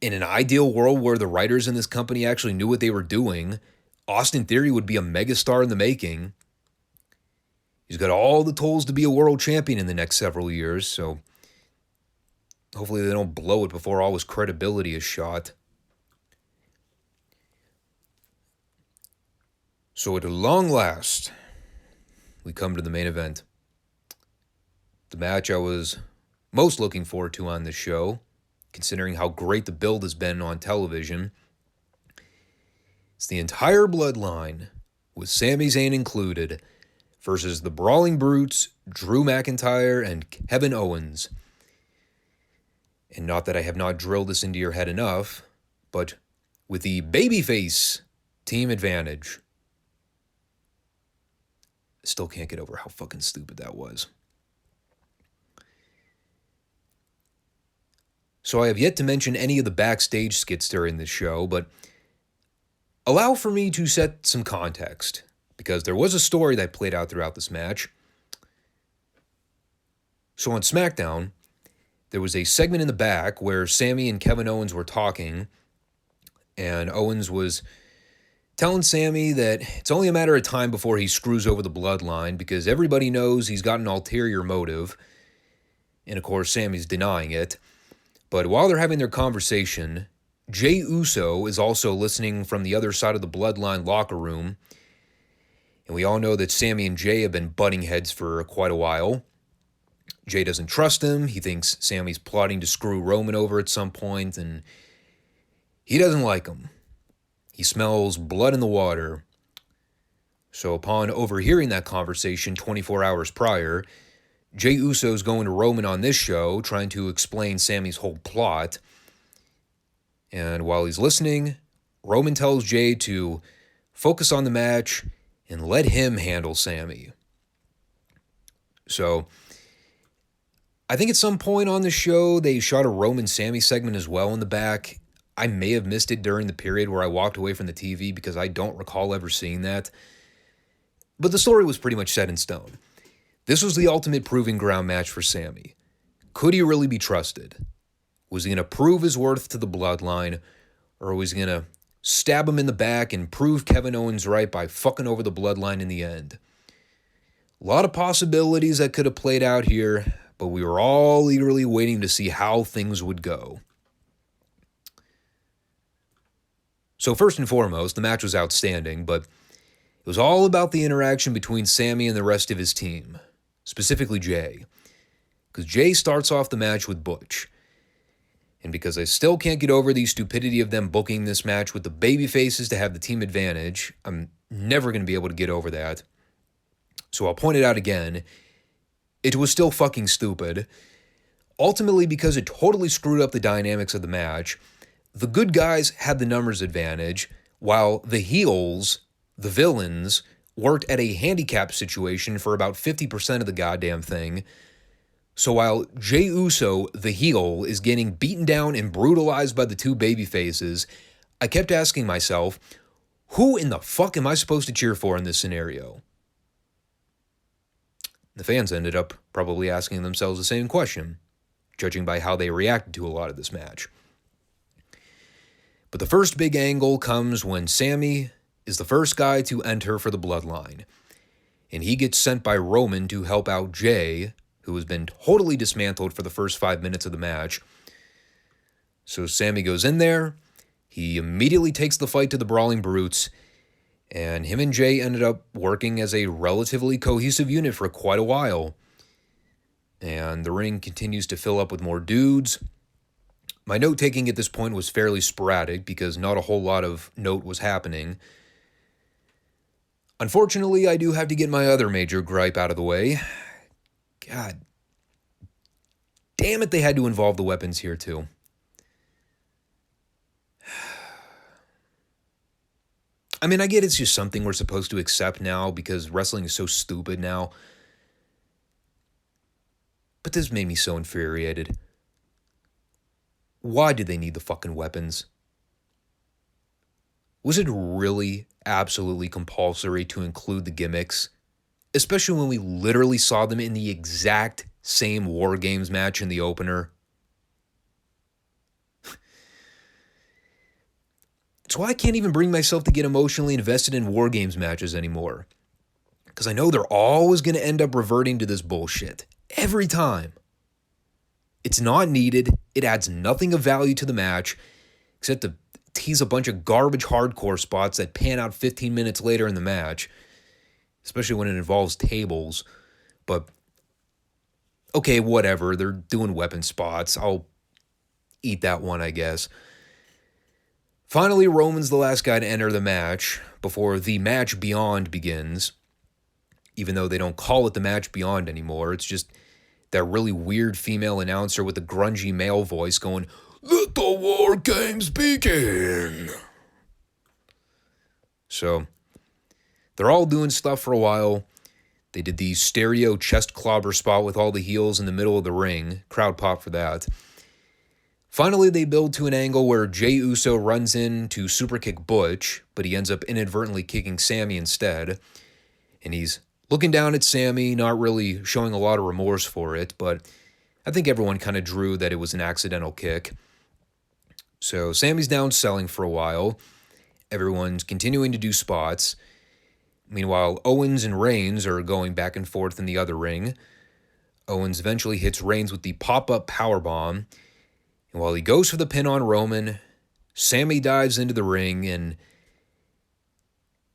in an ideal world where the writers in this company actually knew what they were doing, Austin Theory would be a megastar in the making. He's got all the tools to be a world champion in the next several years, so hopefully they don't blow it before all his credibility is shot. So at long last, we come to the main event. The match I was most looking forward to on this show, considering how great the build has been on television. It's the entire bloodline, with Sami Zayn included, versus the Brawling Brutes, Drew McIntyre and Kevin Owens. And not that I have not drilled this into your head enough, but with the babyface team advantage. Still can't get over how fucking stupid that was. So I have yet to mention any of the backstage skits during this show, but allow for me to set some context, because there was a story that played out throughout this match. So on SmackDown, there was a segment in the back where Sami and Kevin Owens were talking, and Owens was telling Sami that it's only a matter of time before he screws over the bloodline, because everybody knows he's got an ulterior motive. And of course, Sami's denying it. But while they're having their conversation, Jey Uso is also listening from the other side of the bloodline locker room. And we all know that Sami and Jey have been butting heads for quite a while. Jey doesn't trust him. He thinks Sami's plotting to screw Roman over at some point, and he doesn't like him. He smells blood in the water. So upon overhearing that conversation 24 hours prior, Jey Uso's going to Roman on this show, trying to explain Sami's whole plot. And while he's listening, Roman tells Jey to focus on the match and let him handle Sami. So I think at some point on the show, they shot a Roman-Sami segment as well in the back. I may have missed it during the period where I walked away from the TV because I don't recall ever seeing that. But the story was pretty much set in stone. This was the ultimate proving ground match for Sami. Could he really be trusted? Was he going to prove his worth to the bloodline, or was he going to stab him in the back and prove Kevin Owens right by fucking over the bloodline in the end? A lot of possibilities that could have played out here, but we were all eagerly waiting to see how things would go. So first and foremost, the match was outstanding, but it was all about the interaction between Sami and the rest of his team, specifically Jey. Because Jey starts off the match with Butch. And because I still can't get over the stupidity of them booking this match with the babyfaces to have the team advantage, I'm never going to be able to get over that. So I'll point it out again. It was still fucking stupid. ultimately because it totally screwed up the dynamics of the match. The good guys had the numbers advantage, while the heels, the villains, worked at a handicap situation for about 50% of the goddamn thing. So while Jey Uso, the heel, is getting beaten down and brutalized by the two babyfaces, I kept asking myself, who in the fuck am I supposed to cheer for in this scenario? The fans ended up probably asking themselves the same question, judging by how they reacted to a lot of this match. But the first big angle comes when Sami is the first guy to enter for the Bloodline, and he gets sent by Roman to help out Jey, who has been totally dismantled for the first 5 minutes of the match. So Sami goes in there, he immediately takes the fight to the Brawling Brutes, and him and Jey ended up working as a relatively cohesive unit for quite a while. And the ring continues to fill up with more dudes. My note-taking at this point was fairly sporadic because not a whole lot of note was happening. Unfortunately, I do have to get my other major gripe out of the way. God damn it, they had to involve the weapons here too. I mean, I get it's just something we're supposed to accept now because wrestling is so stupid now. But this made me so infuriated. Why did they need the fucking weapons? Was it really absolutely compulsory to include the gimmicks? Especially when we literally saw them in the exact same Wargames match in the opener. It's why I can't even bring myself to get emotionally invested in Wargames matches anymore. Because I know they're always going to end up reverting to this bullshit. Every time. It's not needed. It adds nothing of value to the match, except to tease a bunch of garbage hardcore spots that pan out 15 minutes later in the match. Especially when it involves tables. But, okay, whatever. They're doing weapon spots. I'll eat that one, I guess. Finally, Roman's the last guy to enter the match before the match beyond begins. Even though they don't call it the match beyond anymore. It's just that really weird female announcer with a grungy male voice going, "Let the war games begin." So, they're all doing stuff for a while. They did the stereo chest clobber spot with all the heels in the middle of the ring. Crowd pop for that. Finally, they build to an angle where Jey Uso runs in to superkick Butch, but he ends up inadvertently kicking Sami instead. And he's looking down at Sami, not really showing a lot of remorse for it, but I think everyone kind of drew that it was an accidental kick. So Sami's down selling for a while. Everyone's continuing to do spots. Meanwhile, Owens and Reigns are going back and forth in the other ring. Owens eventually hits Reigns with the pop-up powerbomb. And while he goes for the pin on Roman, Sami dives into the ring and,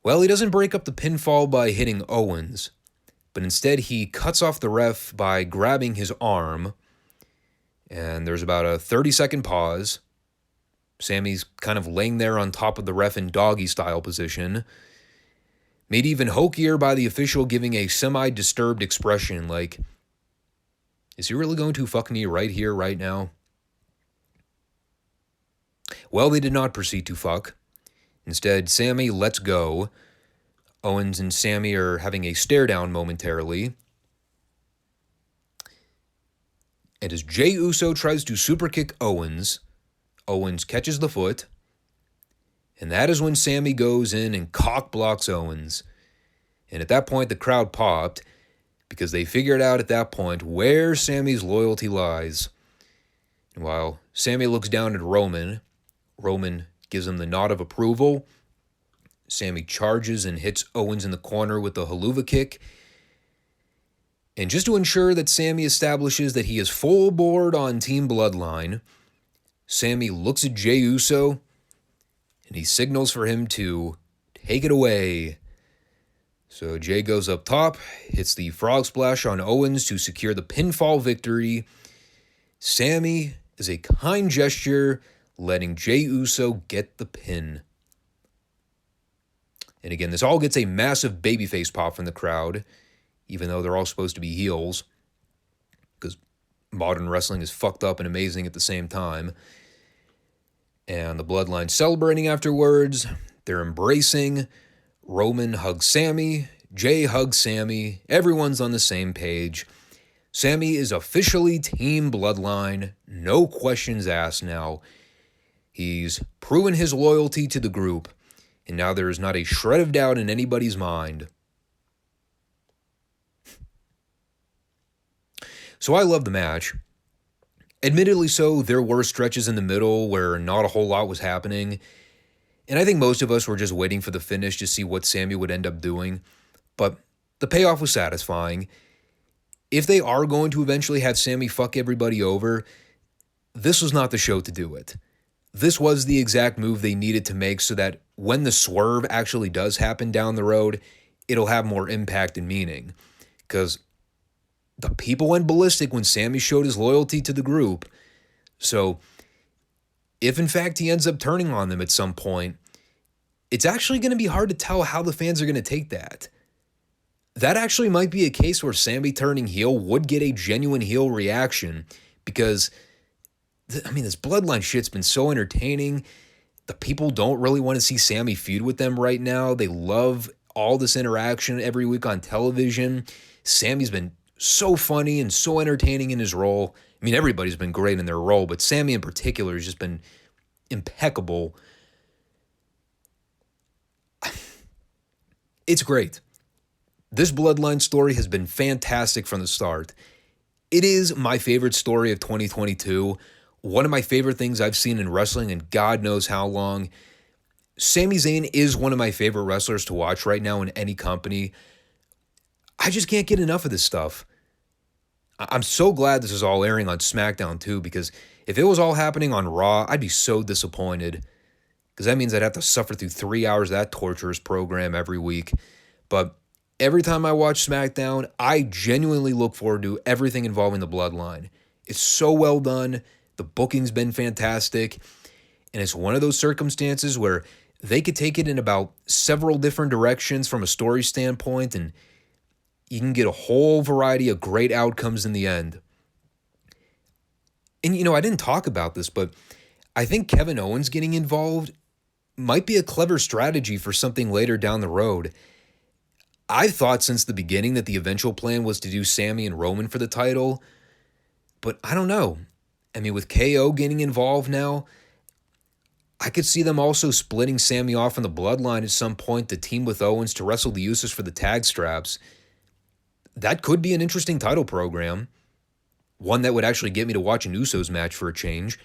well, he doesn't break up the pinfall by hitting Owens, but instead he cuts off the ref by grabbing his arm. And there's about a 30-second pause. Sami's kind of laying there on top of the ref in doggy-style position. Made even hokier by the official giving a semi-disturbed expression like, is he really going to fuck me right here, right now? Well, they did not proceed to fuck. Instead, Sami lets go. Owens and Sami are having a stare-down momentarily. And as Jey Uso tries to superkick Owens, Owens catches the foot. And that is when Sami goes in and cock-blocks Owens. And at that point, the crowd popped because they figured out at that point where Sami's loyalty lies. And while Sami looks down at Roman gives him the nod of approval. Sami charges and hits Owens in the corner with the haluva kick. And just to ensure that Sami establishes that he is full board on Team Bloodline, Sami looks at Jey Uso and he signals for him to take it away. So Jey goes up top, hits the frog splash on Owens to secure the pinfall victory. Sami, as a kind gesture, letting Jey Uso get the pin. And again, this all gets a massive babyface pop from the crowd, even though they're all supposed to be heels. Because Modern wrestling is fucked up and amazing at the same time. And the Bloodline celebrating afterwards. They're embracing. Roman hugs Sammy. Jay hugs Sammy. Everyone's on the same page. Sammy is officially Team Bloodline. No questions asked now. He's proven his loyalty to the group. And now there is not a shred of doubt in anybody's mind. So I love the match. Admittedly so, there were stretches in the middle where not a whole lot was happening. And I think most of us were just waiting for the finish to see what Sammy would end up doing. But the payoff was satisfying. If they are going to eventually have Sammy fuck everybody over, this was not the show to do it. This was the exact move they needed to make so that when the swerve actually does happen down the road, it'll have more impact and meaning. Because the people went ballistic when Sammy showed his loyalty to the group. So if in fact he ends up turning on them at some point, it's actually going to be hard to tell how the fans are going to take that. That actually might be a case where Sammy turning heel would get a genuine heel reaction because, this Bloodline shit's been so entertaining. The people don't really want to see Sammy feud with them right now. They love all this interaction every week on television. Sammy's been so funny and so entertaining in his role. Everybody's been great in their role, but Sammy in particular has just been impeccable. It's great. This Bloodline story has been fantastic from the start. It is my favorite story of 2022. One of my favorite things I've seen in wrestling in God knows how long. Sami Zayn is one of my favorite wrestlers to watch right now in any company. I just can't get enough of this stuff. I'm so glad this is all airing on SmackDown too, because if it was all happening on Raw, I'd be so disappointed. Because that means I'd have to suffer through 3 hours of that torturous program every week. But every time I watch SmackDown, I genuinely look forward to everything involving the Bloodline. It's so well done. The booking's been fantastic. And it's one of those circumstances where they could take it in about several different directions from a story standpoint, and you can get a whole variety of great outcomes in the end. And, I didn't talk about this, but I think Kevin Owens getting involved might be a clever strategy for something later down the road. I've thought since the beginning that the eventual plan was to do Sammy and Roman for the title, but I don't know. With KO getting involved now, I could see them also splitting Sammy off from the Bloodline at some point to team with Owens to wrestle the Usos for the tag straps. That could be an interesting title program. One that would actually get me to watch an Usos match for a change.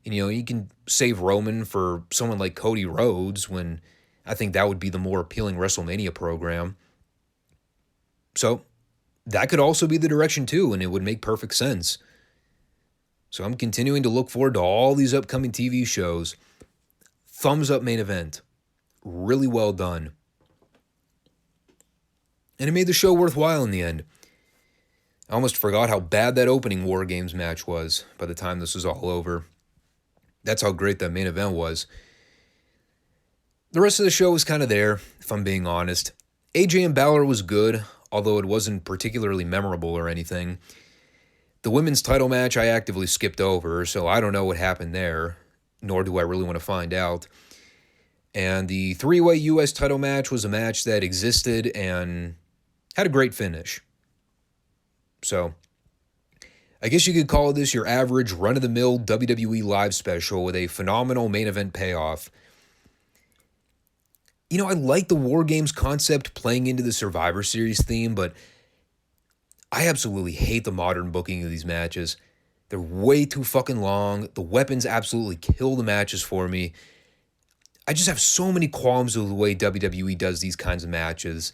You can save Roman for someone like Cody Rhodes when I think that would be the more appealing WrestleMania program. So that could also be the direction too, and it would make perfect sense. So I'm continuing to look forward to all these upcoming TV shows. Thumbs up main event. Really well done. And it made the show worthwhile in the end. I almost forgot how bad that opening Wargames match was by the time this was all over. That's how great that main event was. The rest of the show was kind of there, if I'm being honest. AJ and Balor was good, although it wasn't particularly memorable or anything. The women's title match I actively skipped over, so I don't know what happened there, nor do I really want to find out. And the three-way U.S. title match was a match that existed and had a great finish. So, I guess you could call this your average run-of-the-mill WWE live special with a phenomenal main event payoff. I like the Wargames concept playing into the Survivor Series theme, but I absolutely hate the modern booking of these matches. They're way too fucking long. The weapons absolutely kill the matches for me. I just have so many qualms with the way WWE does these kinds of matches.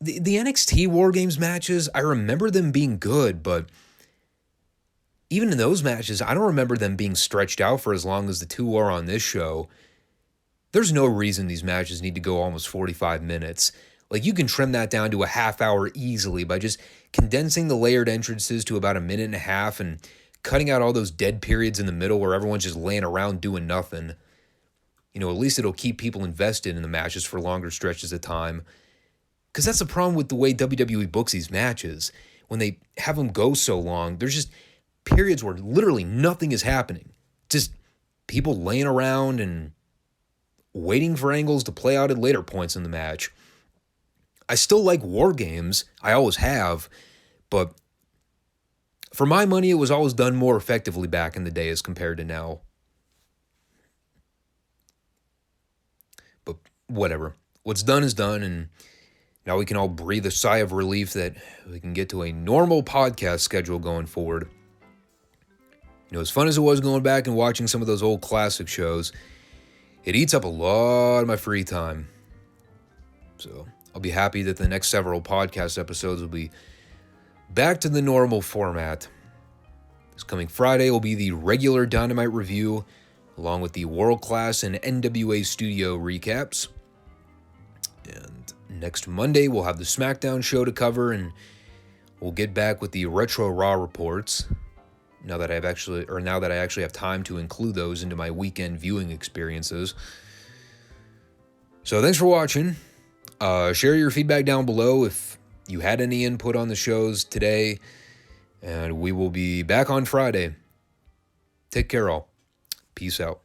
The NXT Wargames matches, I remember them being good, but even in those matches, I don't remember them being stretched out for as long as the two are on this show. There's no reason these matches need to go almost 45 minutes. You can trim that down to a half hour easily by just condensing the layered entrances to about a minute and a half and cutting out all those dead periods in the middle where everyone's just laying around doing nothing. At least it'll keep people invested in the matches for longer stretches of time. Because that's the problem with the way WWE books these matches. when they have them go so long, there's just periods where literally nothing is happening. Just people laying around and waiting for angles to play out at later points in the match. I still like Wargames. I always have. But for my money, it was always done more effectively back in the day as compared to now. But whatever. What's done is done, and now we can all breathe a sigh of relief that we can get to a normal podcast schedule going forward. As fun as it was going back and watching some of those old classic shows, it eats up a lot of my free time. So I'll be happy that the next several podcast episodes will be back to the normal format. This coming Friday will be the regular Dynamite review, along with the World Class and NWA Studio recaps. And next Monday, we'll have the SmackDown show to cover, and we'll get back with the Retro Raw reports. Now that I actually have time to include those into my weekend viewing experiences. So thanks for watching. Share your feedback down below if you had any input on the shows today. And we will be back on Friday. Take care all. Peace out.